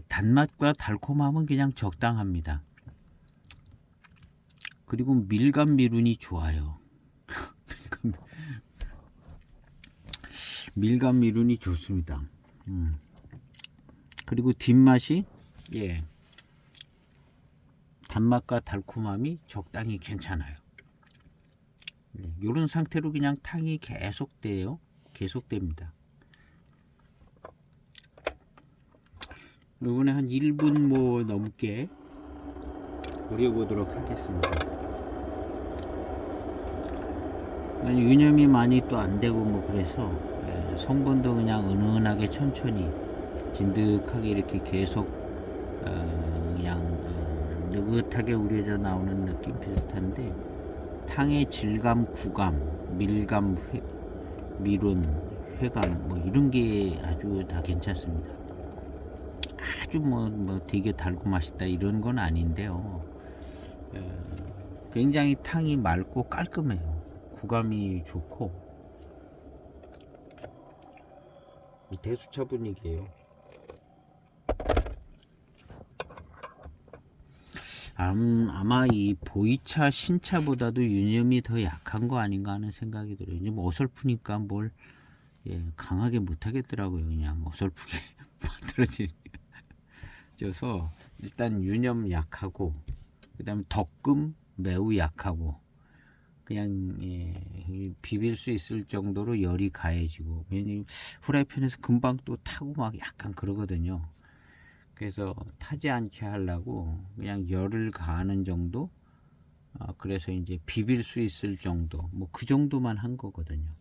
단맛과 달콤함은 그냥 적당합니다. 그리고 밀감 미룬이 좋아요. 밀감 미룬이 좋습니다. 그리고 뒷맛이 단맛과 달콤함이 적당히 괜찮아요. 이런 상태로 그냥 탕이 계속됩니다. 이번에 한 1분 뭐 넘게 우려보도록 하겠습니다. 유념이 많이 또 안 되고 뭐 그래서 성분도 그냥 은은하게 천천히 진득하게 이렇게 계속 그냥 느긋하게 우려져 나오는 느낌 비슷한데, 탕의 질감, 구감, 밀감, 미론, 회감 뭐 이런 게 아주 다 괜찮습니다. 아주 뭐 되게 달고 맛있다 이런 건 아닌데요. 굉장히 탕이 맑고 깔끔해요. 구감이 좋고 대수차 분위기예요. 아마 이 보이차 신차보다도 유념이 더 약한 거 아닌가 하는 생각이 들어요. 이제 뭐 어설프니까 뭘 강하게 못하겠더라고요. 그냥 어설프게 만들어져서 일단 유념 약하고, 그 다음에 덕금 매우 약하고, 그냥 비빌 수 있을 정도로 열이 가해지고, 왜냐면 후라이팬에서 금방 또 타고 막 약간 그러거든요. 그래서 타지 않게 하려고 그냥 열을 가하는 정도, 그래서 이제 비빌 수 있을 정도, 뭐 그 정도만 한 거거든요.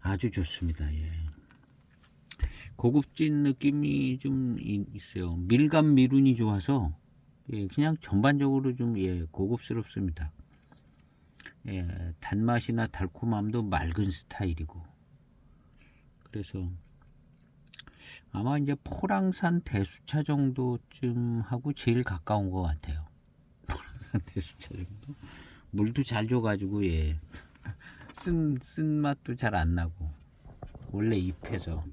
아주 좋습니다. 고급진 느낌이 좀 있어요. 밀감 미룬이 좋아서 예, 그냥 전반적으로 좀 예, 고급스럽습니다. 예, 단맛이나 달콤함도 맑은 스타일이고. 그래서 아마 이제 포랑산 대수차 정도쯤 하고 제일 가까운 것 같아요. 포랑산 대수차 정도. 물도 잘 줘가지고 예, 쓴 맛도 잘 안 나고 원래 잎에서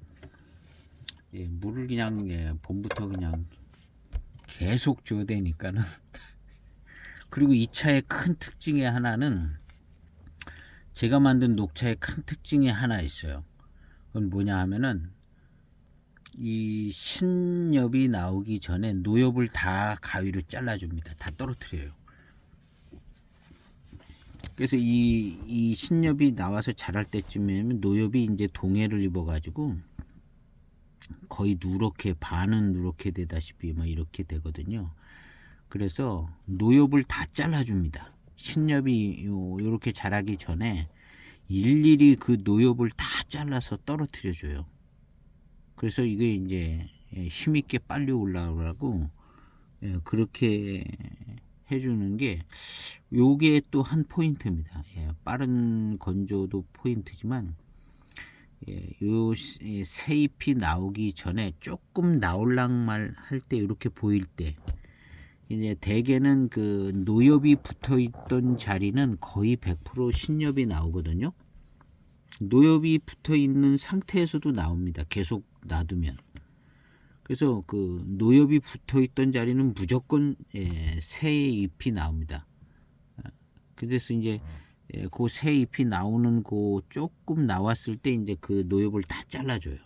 예, 물을 그냥 예, 봄부터 그냥 계속 줘야 되니까는. 그리고 이 차의 큰 특징의 하나는 제가 만든 녹차의 큰 특징이 하나 있어요. 그건 뭐냐 하면은 이 신엽이 나오기 전에 노엽을 다 가위로 잘라줍니다. 다 떨어뜨려요. 그래서 이 신엽이 나와서 자랄 때쯤이면 노엽이 이제 동해를 입어가지고 거의 누렇게 반은 누렇게 되다시피 막 이렇게 되거든요. 그래서 노엽을 다 잘라줍니다. 신엽이 요렇게 자라기 전에 일일이 그 노엽을 다 잘라서 떨어뜨려줘요. 그래서 이게 이제 힘있게 빨리 올라오라고 그렇게 해주는 게 요게 또 한 포인트입니다. 빠른 건조도 포인트지만 요 새잎이 나오기 전에 조금 나올랑말 할 때 이렇게 보일 때 이제 대개는 그 노엽이 붙어 있던 자리는 거의 100% 신엽이 나오거든요. 노엽이 붙어 있는 상태에서도 나옵니다. 계속 놔두면. 그래서 그 노엽이 붙어 있던 자리는 무조건 새 잎이 나옵니다. 그래서 이제 그 새 잎이 나오는 그 조금 나왔을 때 이제 그 노엽을 다 잘라줘요.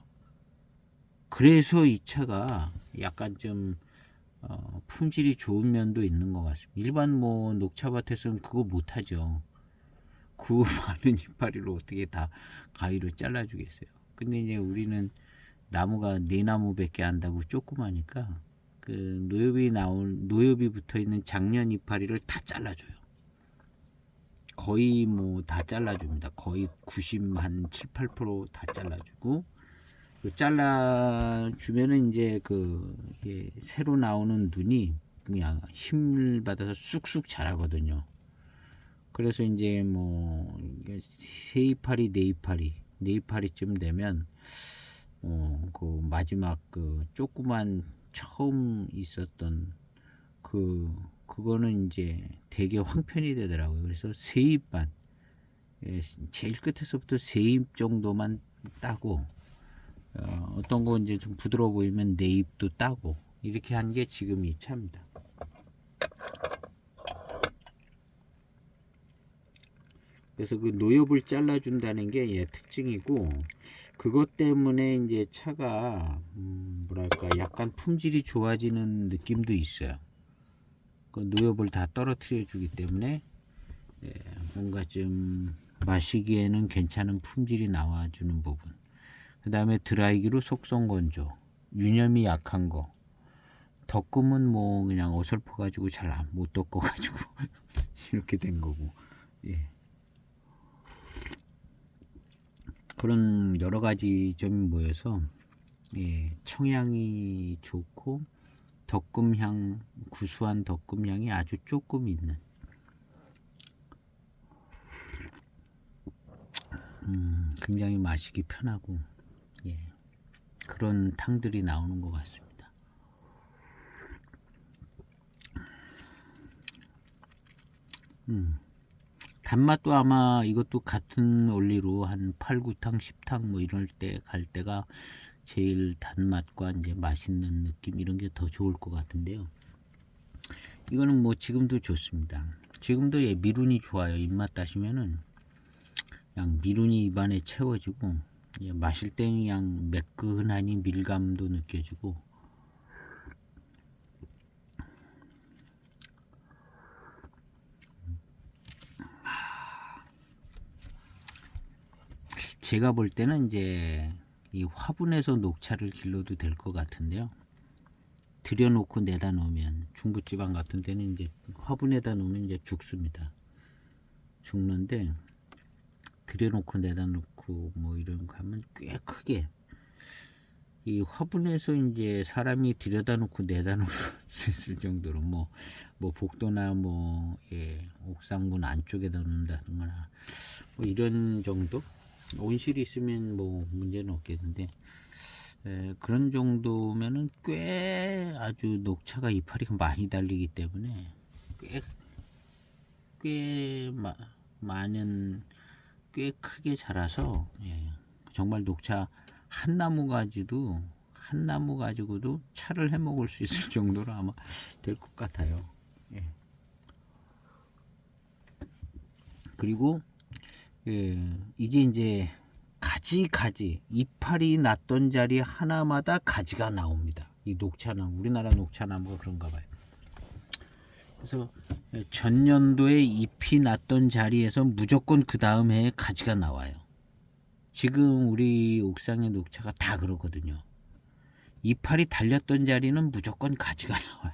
그래서 이 차가 약간 좀 품질이 좋은 면도 있는 것 같습니다. 일반 뭐 녹차밭에서는 그거 못하죠. 그 많은 이파리를 어떻게 다 가위로 잘라주겠어요. 근데 이제 우리는 나무가 네 나무밖에 안다고 조그마니까 그 노엽이 붙어 있는 작년 이파리를 다 잘라줘요. 거의 뭐 다 잘라줍니다. 거의 90한 7, 8%다 잘라주고 잘라주면은 이제 그 새로 나오는 눈이 그냥 힘을 받아서 쑥쑥 자라거든요. 그래서 이제 뭐 세 이파리 네 이파리쯤 되면 그 마지막 그 조그만 처음 있었던 그거는 이제 되게 황편이 되더라고요. 그래서 세 잎만 제일 끝에서부터 세 잎 정도만 따고 어떤 거 이제 좀 부드러워 보이면 네 잎도 따고 이렇게 한 게 지금 이 차입니다. 그래서 그 노엽을 잘라준다는 게 특징이고 그것 때문에 이제 차가 뭐랄까 약간 품질이 좋아지는 느낌도 있어요. 그 노엽을 다 떨어뜨려 주기 때문에 뭔가 좀 마시기에는 괜찮은 품질이 나와주는 부분. 그 다음에 드라이기로 속성 건조, 유념이 약한 거. 덕금은 뭐 그냥 어설퍼 가지고 잘 못 덮어 가지고 이렇게 된 거고. 예. 그런 여러 가지 점이 모여서 청향이 좋고 덕금향, 구수한 덕금향이 아주 조금 있는 굉장히 마시기 편하고 그런 탕들이 나오는 것 같습니다. 단맛도 아마 이것도 같은 원리로 한 8, 9탕, 10탕 뭐 이럴 때 갈 때가 제일 단맛과 이제 맛있는 느낌 이런 게 더 좋을 것 같은데요. 이거는 뭐 지금도 좋습니다. 지금도 미룬이 좋아요. 입맛 따시면은 그냥 미룬이 입안에 채워지고 마실 때는 그냥 매끈하니 밀감도 느껴지고 제가 볼 때는 이제 이 화분에서 녹차를 길러도 될 것 같은데요. 들여놓고 내다 놓으면 중부지방 같은 데는 이제 화분에다 놓으면 이제 죽습니다. 죽는데 들여놓고 내다 놓고 뭐 이런 거 하면 꽤 크게 이 화분에서 이제 사람이 들여다놓고 내다놓을 수 있을 정도로 뭐 복도나 옥상문 안쪽에다 놓는다거나 뭐 이런 정도 온실이 있으면 뭐 문제는 없겠는데 그런 정도면은 꽤 아주 녹차가 이파리가 많이 달리기 때문에 꽤 많은 꽤 크게 자라서 정말 녹차 한 나무 가지고도 차를 해 먹을 수 있을 정도로 아마 될 것 같아요. 그리고 이게 이제 가지 이파리 났던 자리 하나마다 가지가 나옵니다. 이 녹차나무, 우리나라 녹차나무가 그런가 봐요. 그래서 전년도에 잎이 났던 자리에서 무조건 그 다음 해에 가지가 나와요. 지금 우리 옥상의 녹차가 다 그러거든요. 이파리 달렸던 자리는 무조건 가지가 나와요.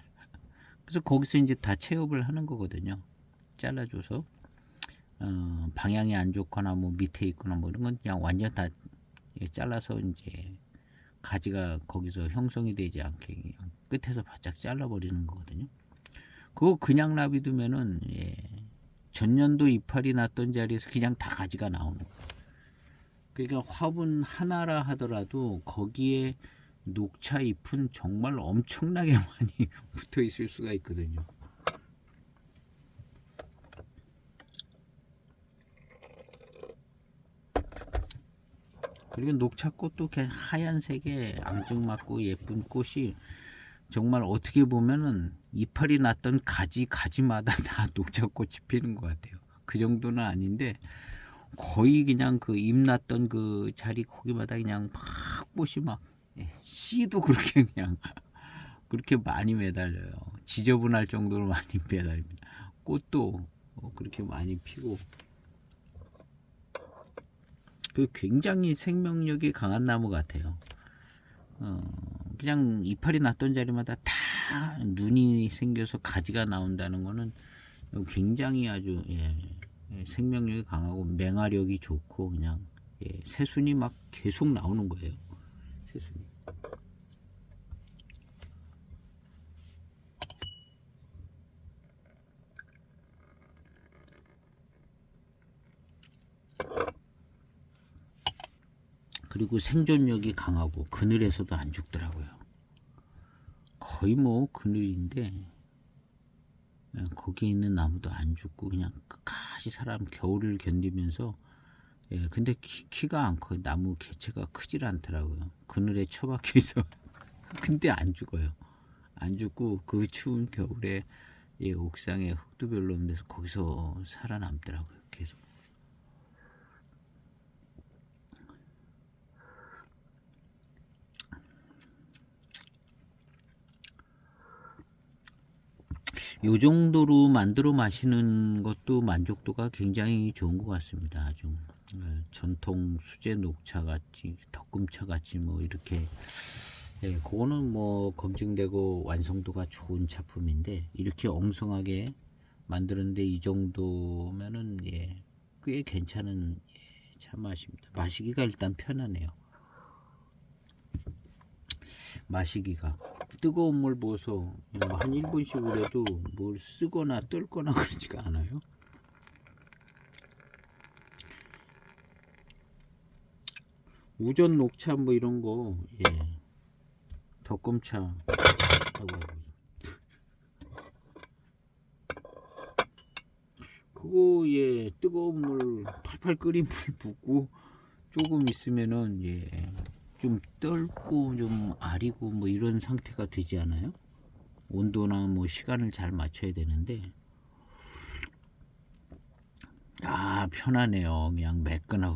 그래서 거기서 이제 다 체업을 하는 거거든요. 잘라줘서 방향이 안 좋거나 뭐 밑에 있거나 뭐 이런 건 그냥 완전 다 잘라서 이제 가지가 거기서 형성이 되지 않게 그냥 끝에서 바짝 잘라버리는 거거든요. 그거 그냥 놔두면은 전년도 이파리 났던 자리에서 그냥 다 가지가 나오는 거예요. 그러니까 화분 하나라 하더라도 거기에 녹차 잎은 정말 엄청나게 많이 붙어 있을 수가 있거든요. 그리고 녹차꽃도 하얀색의 앙증맞고 예쁜 꽃이 정말 어떻게 보면은 이파리 났던 가지마다 다 녹차꽃이 피는 것 같아요. 그 정도는 아닌데 거의 그냥 그 잎 났던 그 자리 거기마다 그냥 막 꽃이 막 씨도 그렇게 그냥 그렇게 많이 매달려요. 지저분할 정도로 많이 매달립니다. 꽃도 그렇게 많이 피고 그 굉장히 생명력이 강한 나무 같아요. 그냥 이파리 났던 자리마다 다 눈이 생겨서 가지가 나온다는 거는 굉장히 아주 생명력이 강하고 맹화력이 좋고 그냥 새순이 막 계속 나오는 거예요. 새순이. 그리고 생존력이 강하고 그늘에서도 안 죽더라고요. 거의 뭐 그늘인데 거기 있는 나무도 안 죽고 그냥 끝까지 사람 겨울을 견디면서 근데 키가 안 커요. 나무 개체가 크질 않더라고요. 그늘에 처박혀 있어. 근데 안 죽어요. 안 죽고 그 추운 겨울에 옥상에 흙도 별로 없는 데서 거기서 살아남더라고요. 계속. 요 정도로 만들어 마시는 것도 만족도가 굉장히 좋은 것 같습니다. 아주 전통 수제 녹차 같이 덕금차 같이 뭐 이렇게 그거는 뭐 검증되고 완성도가 좋은 작품인데 이렇게 엉성하게 만드는데 이 정도면은 꽤 괜찮은 차 맛입니다. 마시기가 일단 편하네요. 마시기가 뜨거운 물 부어서 한 1분씩 우려도 뭘 쓰거나 뜰거나 그러지가 않아요. 우전 녹차 뭐 이런 거 덕금차 그거 뜨거운 물 팔팔 끓인 물 붓고 조금 있으면은 좀 떫고 좀 아리고 뭐 이런 상태가 되지 않아요? 온도나 뭐 시간을 잘 맞춰야 되는데 편하네요. 그냥 매끈하고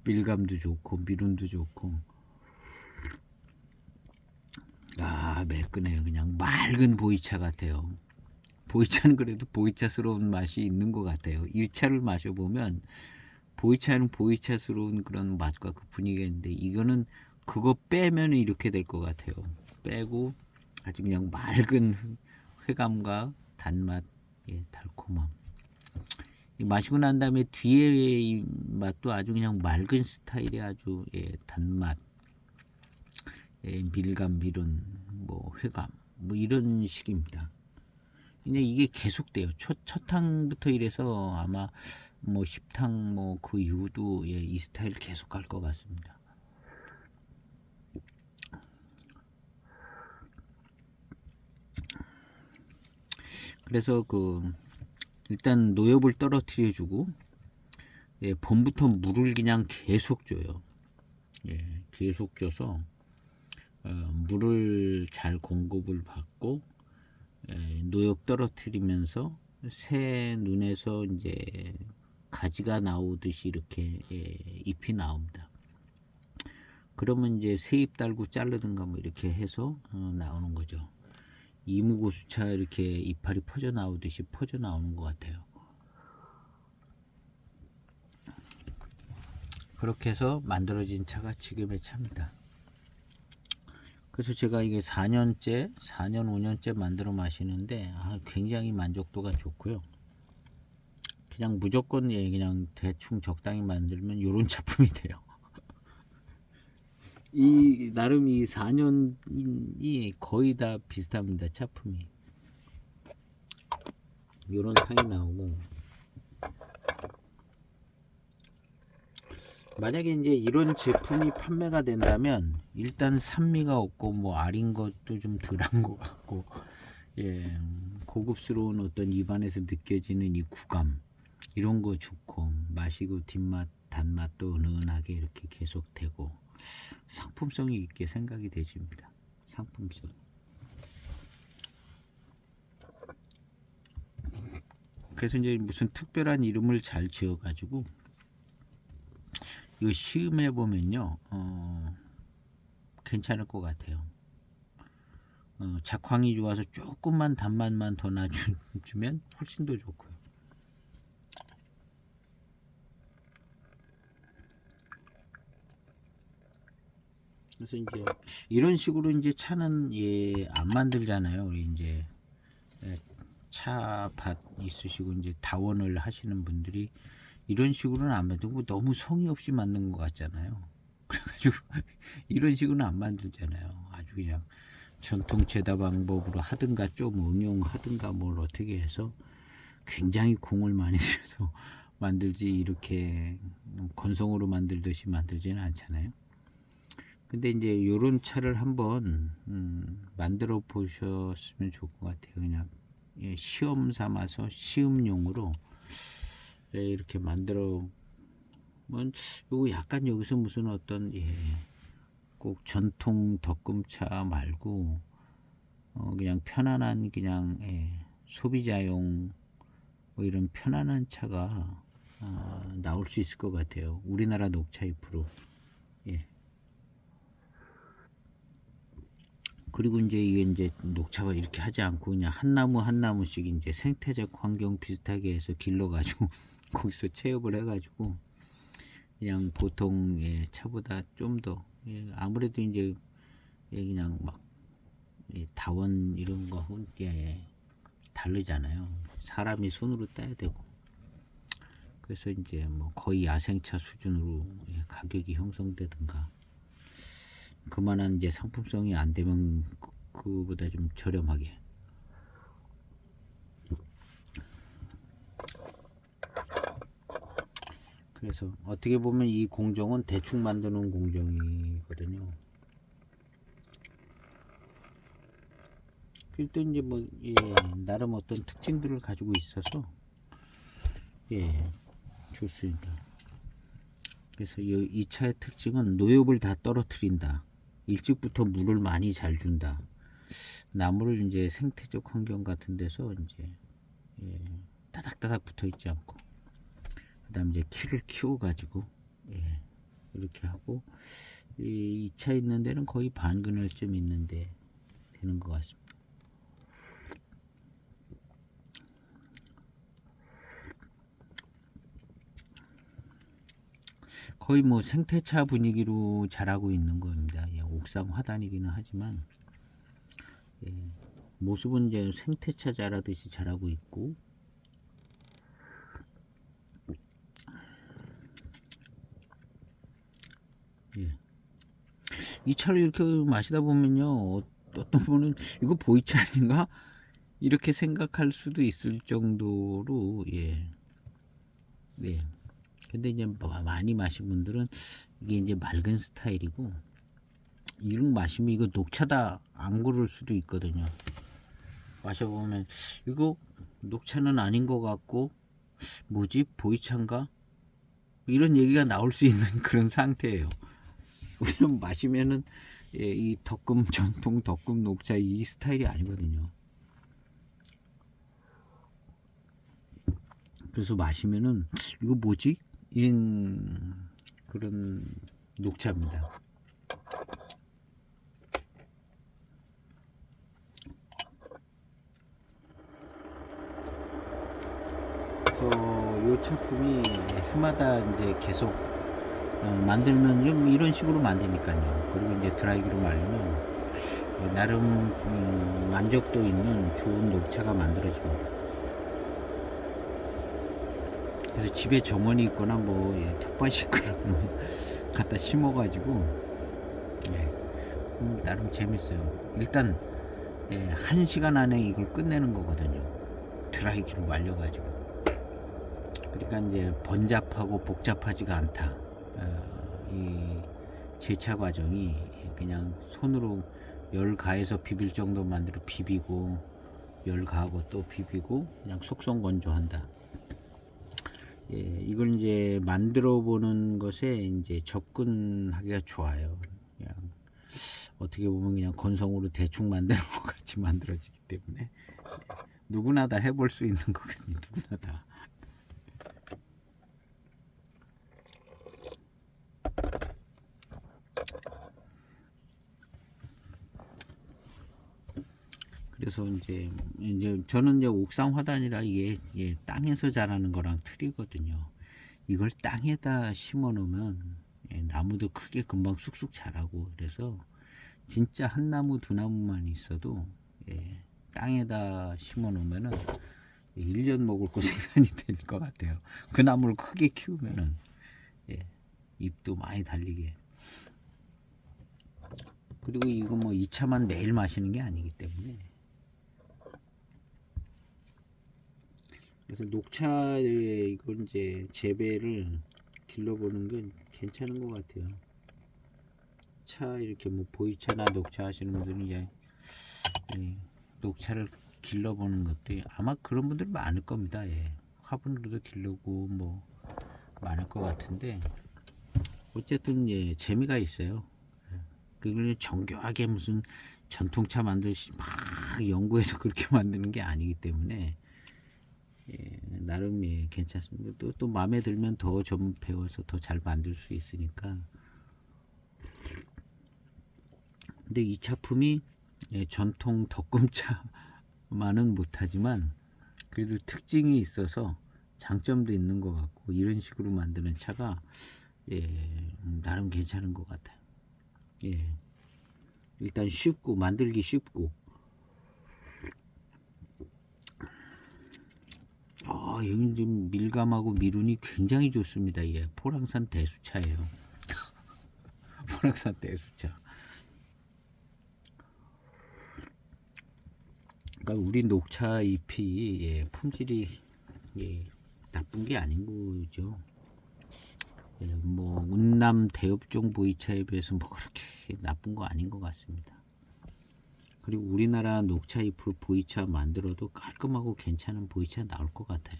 밀감도 좋고 미론도 좋고 매끈해요. 그냥 맑은 보이차 같아요. 보이차는 그래도 보이차스러운 맛이 있는 것 같아요. 이 차를 마셔보면 보이차는 보이차스러운 그런 맛과 그 분위기가 있는데 이거는 그거 빼면 이렇게 될 것 같아요. 빼고 아주 그냥 맑은 회감과 단맛, 달콤함 마시고 난 다음에 뒤에 이 맛도 아주 그냥 맑은 스타일의 아주 단맛, 밀감, 밀은, 뭐 회감, 뭐 이런 식입니다. 그냥 이게 계속돼요. 첫 탕부터 이래서 아마 뭐 10탕 뭐 그 이후도 이 스타일 계속 갈 것 같습니다. 그래서 일단 노엽을 떨어뜨려 주고 봄부터 물을 그냥 계속 줘요. 계속 줘서 물을 잘 공급을 받고 노엽 떨어뜨리면서 새 눈에서 이제 가지가 나오듯이 이렇게 잎이 나옵니다. 그러면 이제 새 잎 달고 자르든가 뭐 이렇게 해서 나오는 거죠. 이무고수차 이렇게 이파리 퍼져 나오듯이 퍼져 나오는 것 같아요. 그렇게 해서 만들어진 차가 지금의 차입니다. 그래서 제가 이게 4년 5년째 만들어 마시는데 굉장히 만족도가 좋고요. 그냥 무조건 그냥 대충 적당히 만들면 이런 작품이 돼요. 이 나름 이 4년이 거의 다 비슷합니다. 차품이 이런 탕이 나오고, 만약에 이제 이런 제품이 판매가 된다면 일단 산미가 없고 뭐 아린 것도 좀 덜한 것 같고, 고급스러운 어떤 입안에서 느껴지는 이 구감 이런 거 좋고, 마시고 뒷맛 단맛도 은은하게 이렇게 계속되고 상품성이 있게 생각이 되집니다. 상품성. 그래서 이제 무슨 특별한 이름을 잘 지어 가지고 이거 시음해 보면요 괜찮을 것 같아요. 작황이 좋아서 조금만 단맛만 더 놔주면 훨씬 더 좋고요. 그래서 이제 이런 식으로 이제 차는 안 만들잖아요. 우리 이제 차밭 있으시고 이제 다원을 하시는 분들이 이런 식으로는 안 만들고 너무 성의 없이 만든 것 같잖아요. 그래가지고 이런 식으로는 안 만들잖아요. 아주 그냥 전통 제다 방법으로 하든가 좀 응용하든가 뭘 어떻게 해서 굉장히 공을 많이 들여서 만들지, 이렇게 건성으로 만들듯이 만들지는 않잖아요. 근데 이제 이런 차를 한번 만들어 보셨으면 좋을 것 같아요. 그냥 시험 삼아서 시음용으로 이렇게 만들어 보면, 요거 약간 여기서 무슨 어떤 꼭 전통 덕금차 말고 그냥 편안한 그냥 소비자용 뭐 이런 편안한 차가 나올 수 있을 것 같아요. 우리나라 녹차 잎으로. 그리고 이제 이게 이제 녹차가 이렇게 하지 않고 그냥 한 나무 한 나무씩 이제 생태적 환경 비슷하게 해서 길러가지고 거기서 체업을 해가지고 그냥 보통 차보다 좀 더 아무래도 이제 그냥 막 다원 이런 거하고 다르잖아요. 사람이 손으로 따야 되고. 그래서 이제 뭐 거의 야생차 수준으로 가격이 형성되든가, 그만한 이제 상품성이 안 되면 그보다 좀 저렴하게. 그래서 어떻게 보면 이 공정은 대충 만드는 공정이거든요. 일단 이제 뭐 나름 어떤 특징들을 가지고 있어서 좋습니다. 그래서 이 차의 특징은 노엽을 다 떨어뜨린다. 일찍부터 물을 많이 잘 준다. 나무를 이제 생태적 환경 같은 데서 이제 따닥따닥 붙어 있지 않고, 그다음 이제 키를 키워 가지고 이렇게 하고, 이 차 있는 데는 거의 반 그늘쯤 있는데 되는 것 같습니다. 거의 뭐 생태차 분위기로 자라고 있는 겁니다. 옥상 화단이기는 하지만 모습은 이제 생태차 자라듯이 자라고 있고, 이 차를 이렇게 마시다 보면요, 어떤 분은 이거 보이차 아닌가 이렇게 생각할 수도 있을 정도로 예. 네. 근데 이제 많이 마신 분들은 이게 이제 맑은 스타일이고, 이런 마시면 이거 녹차다 안 그럴 수도 있거든요. 마셔보면 이거 녹차는 아닌 것 같고, 뭐지 보이차인가 이런 얘기가 나올 수 있는 그런 상태예요. 왜냐면 마시면은 예, 이 덕금 전통 덕금 녹차 이 스타일이 아니거든요. 그래서 마시면은 이거 뭐지 이런 그런 녹차입니다. 그래서 이 차품이 해마다 이제 계속 만들면 좀 이런 식으로 만드니까요. 그리고 이제 드라이기로 말리면 나름 만족도 있는 좋은 녹차가 만들어집니다. 그래서 집에 정원이 있거나 뭐 텃밭이 있거나 그러면 갖다 심어가지고 나름 재밌어요. 일단 1시간 안에 이걸 끝내는 거거든요. 드라이기로 말려가지고. 그러니까 이제 번잡하고 복잡하지가 않다. 이 제차 과정이 그냥 손으로 열 가해서 비빌 정도 만들어 비비고, 열 가하고 또 비비고, 그냥 속성 건조한다. 예, 이걸 이제 만들어 보는 것에 이제 접근하기가 좋아요. 그냥 어떻게 보면 그냥 건성으로 대충 만드는 것 같이 만들어지기 때문에 누구나 다 해볼 수 있는 거거든요. 누구나 다. 그래서 이제 저는 이제 옥상 화단이라 이게 땅에서 자라는 거랑 틀리거든요. 이걸 땅에다 심어 놓으면 나무도 크게 금방 쑥쑥 자라고, 그래서 진짜 한 나무 두 나무만 있어도 땅에다 심어 놓으면은 1년 먹을 거 생산이 될 것 같아요. 그 나무를 크게 키우면은 잎도 많이 달리게. 그리고 이거 뭐 2차만 매일 마시는 게 아니기 때문에. 그래서 녹차에 이걸 이제 재배를 길러보는 건 괜찮은 것 같아요. 차 이렇게 뭐 보이차나 녹차 하시는 분들은 이제 녹차를 길러보는 것도 아마 그런 분들 많을 겁니다. 화분으로도 길르고 뭐 많을 것 같은데, 어쨌든 재미가 있어요. 그걸 정교하게 무슨 전통차 만들시 막 연구해서 그렇게 만드는 게 아니기 때문에 나름 괜찮습니다. 또 마음에 들면 더 좀 배워서 더 잘 만들 수 있으니까. 근데 이 차품이 전통 덕금차만은 못하지만 그래도 특징이 있어서 장점도 있는 것 같고, 이런 식으로 만드는 차가 나름 괜찮은 것 같아요. 일단 쉽고 만들기 쉽고, 여기 지금 밀감하고 미룬이 굉장히 좋습니다. 포랑산 대수차예요. 포랑산 대수차. 그러니까 우리 녹차 잎이 품질이 나쁜 게 아닌 거죠. 뭐 운남 대엽종 보이차에 비해서 뭐 그렇게 나쁜 거 아닌 것 같습니다. 그리고 우리나라 녹차 잎으로 보이차 만들어도 깔끔하고 괜찮은 보이차 나올 것 같아요.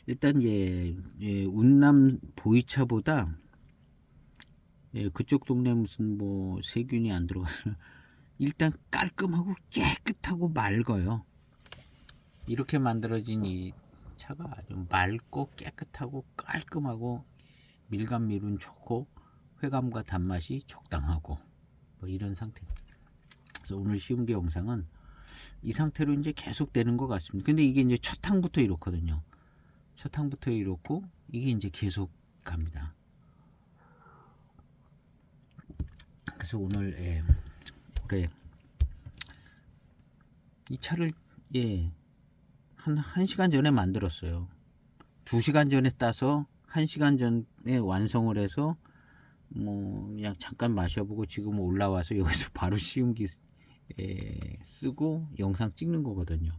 일단 운남 보이차보다 그쪽 동네 무슨 뭐 세균이 안 들어가서 일단 깔끔하고 깨끗하고 맑아요. 이렇게 만들어진 이 차가 아주 맑고 깨끗하고 깔끔하고 밀감 밀은 좋고 회감과 단맛이 적당하고 뭐 이런 상태입니다. 그래서 오늘 시음계 영상은 이 상태로 이제 계속 되는 것 같습니다. 근데 이게 이제 첫 항부터 이렇거든요. 첫 항부터 이렇고 이게 이제 계속 갑니다. 그래서 오늘 올해 이 차를 한 1시간 전에 만들었어요. 2시간 전에 따서 1시간 전에 완성을 해서 뭐 그냥 잠깐 마셔보고 지금 올라와서 여기서 바로 시음기 쓰고 영상 찍는 거거든요.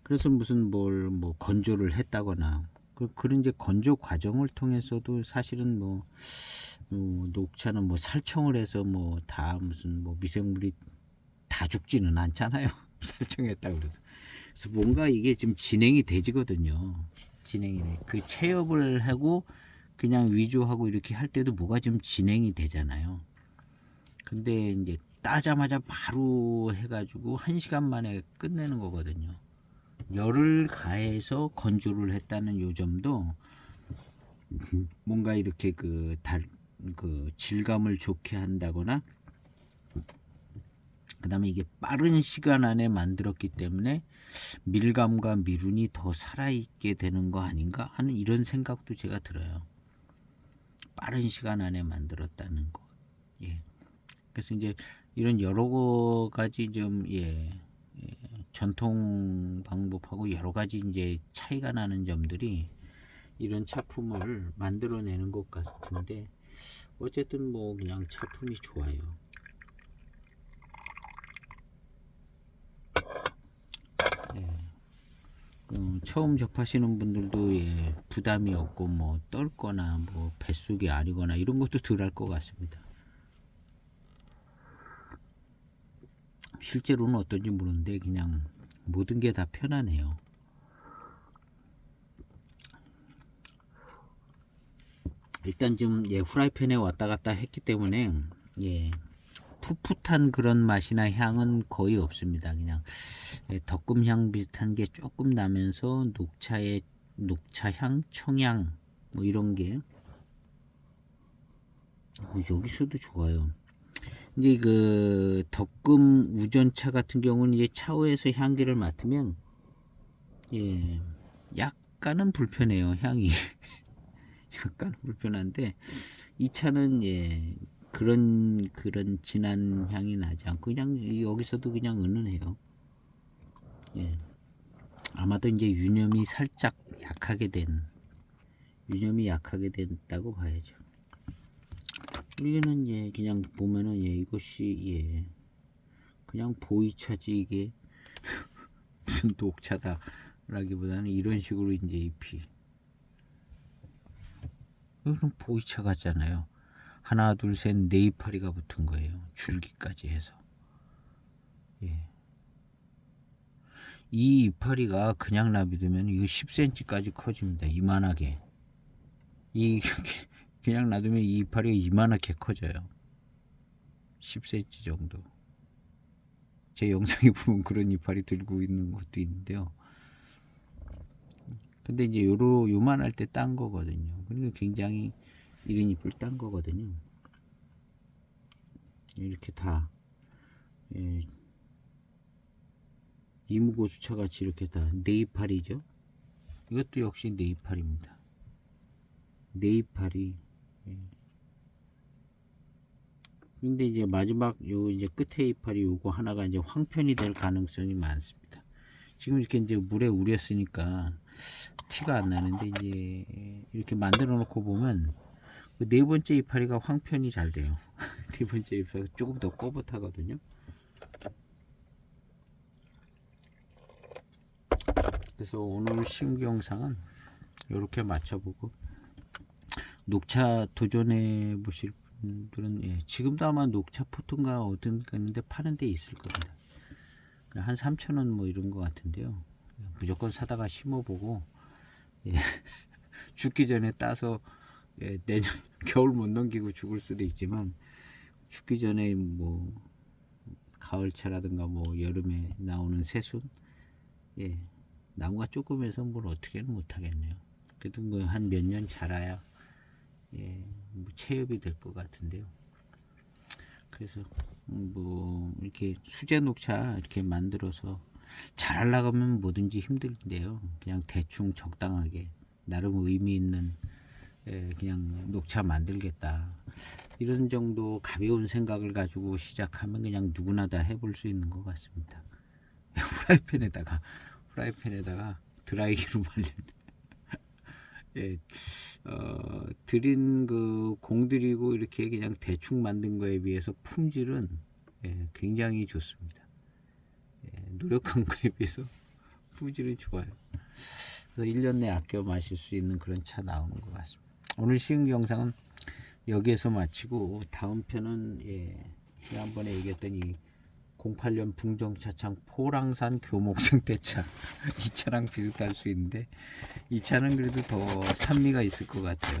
그래서 무슨 뭘 뭐 건조를 했다거나 그런 이제 건조 과정을 통해서도 사실은 뭐 녹차는 뭐 살청을 해서 뭐 다 무슨 뭐 미생물이 다 죽지는 않잖아요. 살청했다 그래서. 그래서 뭔가 이게 지금 진행이 되지거든요. 진행이 돼. 그 체업을 하고 그냥 위조하고 이렇게 할 때도 뭐가 좀 진행이 되잖아요. 근데 이제 따자마자 바로 해가지고 1시간 만에 끝내는 거거든요. 열을 가해서 건조를 했다는 요점도 뭔가 이렇게 그 질감을 좋게 한다거나 그 다음에 이게 빠른 시간 안에 만들었기 때문에 밀감과 미륜이 더 살아있게 되는 거 아닌가 하는 이런 생각도 제가 들어요. 빠른 시간 안에 만들었다는 거. 그래서 이제 이런 여러 가지 좀 전통 방법하고 여러 가지 이제 차이가 나는 점들이 이런 차품을 만들어내는 것 같은데 어쨌든 뭐 그냥 차품이 좋아요. 처음 접하시는 분들도 부담이 없고 뭐 떨거나 뭐 뱃속이 아리거나 이런 것도 덜 할 것 같습니다. 실제로는 어떤지 모르는데 그냥 모든 게 다 편하네요. 일단 좀 후라이팬에 왔다 갔다 했기 때문에 풋풋한 그런 맛이나 향은 거의 없습니다. 그냥 덕금향 비슷한 게 조금 나면서 녹차향, 청향 뭐 이런 게 여기서도 좋아요. 이제 그 덕금 우전차 같은 경우는 이제 차후에서 향기를 맡으면 약간은 불편해요. 향이 약간 불편한데 이 차는 그런 진한 향이 나지 않고 그냥 여기서도 그냥 은은해요. 아마도 이제 유념이 살짝 약하게 됐다고 봐야죠. 여기는 그냥 보면은 이것이 그냥 보이차지 이게 무슨 녹차다라기보다는 이런 식으로 이제 잎이 이건 보이차 같잖아요. 하나 둘 셋 네 이파리가 붙은 거예요. 줄기까지 해서. 이 이파리가 그냥 놔두면 이거 10cm까지 커집니다. 이만하게. 그냥 놔두면 이 이파리가 이만하게 커져요. 10cm 정도. 제 영상에 보면 그런 이파리 들고 있는 것도 있는데요. 근데 이제 요만할 때 딴 거거든요. 그러니까 굉장히 이런 잎을 딴 거거든요. 이렇게 다 이무고수차 같이 이렇게 다 네이파리죠. 이것도 역시 네이파리입니다. 네이파리. 근데 이제 마지막 요 이제 끝에 이파리 요거 하나가 이제 황편이 될 가능성이 많습니다. 지금 이렇게 이제 물에 우렸으니까 티가 안 나는데 이제 이렇게 만들어 놓고 보면 그 네 번째 이파리가 황편이 잘 돼요. 네 번째 이파리가 조금 더 뻣뻣하거든요. 그래서 오늘 심기 영상은 이렇게 맞춰보고 녹차 도전해 보실 분들은 지금도 아마 녹차 포트인가 어딘가 있는데 파는 데 있을 겁니다. 한 3,000원 뭐 이런 거 같은데요. 무조건 사다가 심어보고 죽기 전에 따서 내년 겨울 못 넘기고 죽을 수도 있지만 죽기 전에 뭐 가을차라든가 뭐 여름에 나오는 새순 나무가 조금해서 뭘 어떻게는 못하겠네요. 그래도 뭐 한 몇 년 자라야 뭐 체업이 될 것 같은데요. 그래서 뭐 이렇게 수제 녹차 이렇게 만들어서 잘 하려면 뭐든지 힘들인데요. 그냥 대충 적당하게 나름 의미 있는 그냥 녹차 만들겠다. 이런 정도 가벼운 생각을 가지고 시작하면 그냥 누구나 다 해볼 수 있는 것 같습니다. 프라이팬에다가 드라이기로 말린 예, 들인 그 공들이고 이렇게 그냥 대충 만든 거에 비해서 품질은 예, 굉장히 좋습니다. 예, 노력한 거에 비해서 품질은 좋아요. 그래서 1년 내 아껴 마실 수 있는 그런 차 나오는 것 같습니다. 오늘 시흥 영상은 여기에서 마치고 다음 편은 예, 지난번에 얘기했던 이 08년 풍정차창 포랑산 교목생 대차 이 차랑 비슷할 수 있는데 이 차는 그래도 더 산미가 있을 것 같아요.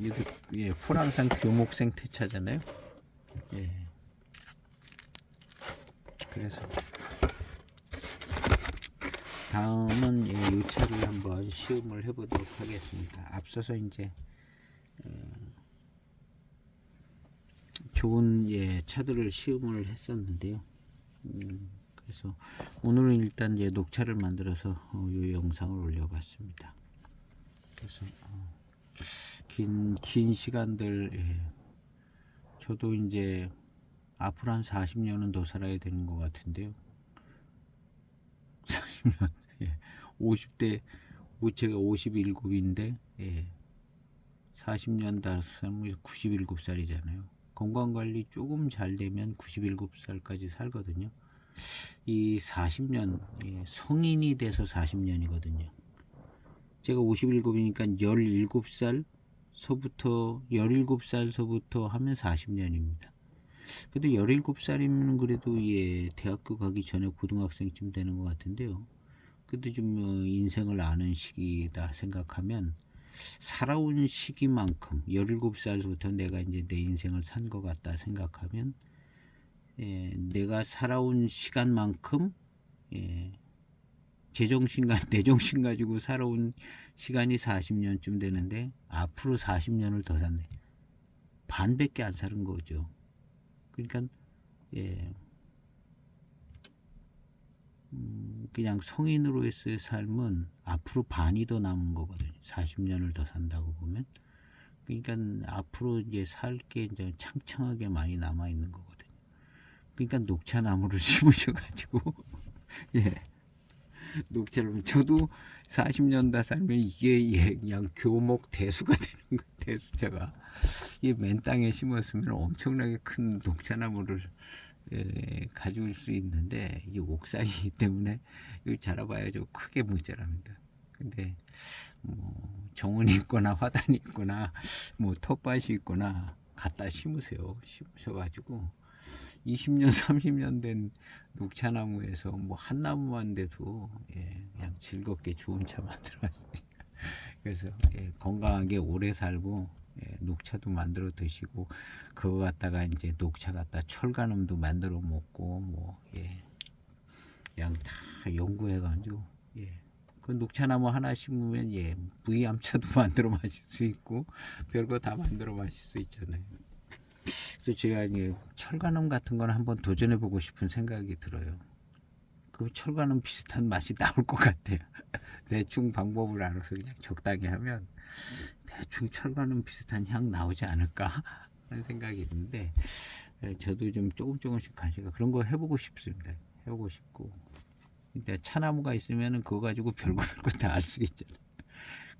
얘도 예, 포랑산 교목생 대차잖아요. 예. 그래서 다음은 예, 이 차를 한번 시음을 해보도록 하겠습니다. 앞서서 이제 좋은 예, 차들을 시음을 했었는데요. 그래서 오늘은 일단 이제 녹차를 만들어서 이 영상을 올려봤습니다. 그래서 긴 시간들 예, 저도 이제 앞으로 한 40년은 더 살아야 되는 것 같은데요. 40년 예, 50대 제가 57인데 예, 40년 다 살면 97살이잖아요. 건강관리 조금 잘 되면 97살까지 살거든요. 이 40년 예, 성인이 돼서 40년이거든요. 제가 57이니까 17살서부터 하면 40년입니다. 그래도 17살이면 그래도 예, 대학교 가기 전에 고등학생쯤 되는 것 같은데요. 그래도 좀 인생을 아는 시기다 생각하면 살아온 시기만큼 17살부터 내가 이제 내 인생을 산 것 같다 생각하면 예, 내가 살아온 시간만큼 예, 제정신과 내정신 가지고 살아온 시간이 40년쯤 되는데 앞으로 40년을 더 샀네. 반밖에 안 사는 거죠. 그러니까 예, 그냥 성인으로서의 삶은 앞으로 반이 더 남은 거거든요. 40년을 더 산다고 보면. 그러니까 앞으로 이제 살 게 이제 창창하게 많이 남아 있는 거거든요. 그러니까 녹차나무를 심으셔가지고 예, 녹차를 저도 40년 다 살면 이게 예, 그냥 교목 대수가 되는 거 대수차가 이 맨 땅에 심었으면 엄청나게 큰 녹차나무를 예, 가질 수 있는데 이 옥상이기 때문에 이거 자라봐야 좀 크게 문제랍니다. 근데 뭐 정원이 있거나 화단이 있거나 뭐 텃밭이 있거나 갖다 심으세요. 심으셔가지고 20년 30년 된 녹차나무에서 뭐 한 나무만 돼도 예, 그냥 즐겁게 좋은 차 만들어왔으니까 그래서 예, 건강하게 오래 살고 예, 녹차도 만들어 드시고 그거 갖다가 이제 녹차 갖다 철간음도 만들어 먹고 뭐 예, 그냥 다 연구해가지고 예, 그 녹차나무 하나 심으면 예, 무이암차도 만들어 마실 수 있고 별거 다 만들어 마실 수 있잖아요. 그래서 제가 이제 철간음 같은 건 한번 도전해 보고 싶은 생각이 들어요. 그 철간음 비슷한 맛이 나올 것 같아요. 대충 방법을 알아서 그냥 적당히 하면 대충 철간음 비슷한 향 나오지 않을까 하는 생각이 있는데 저도 좀 조금씩 가시가 그런 거 해보고 싶습니다. 해보고 싶고 근데 차나무가 있으면 그거 가지고 별거 다 알 수 있잖아요.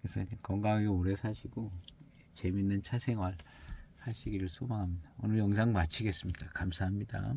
그래서 건강하게 오래 사시고 재밌는 차 생활 하시기를 소망합니다. 오늘 영상 마치겠습니다. 감사합니다.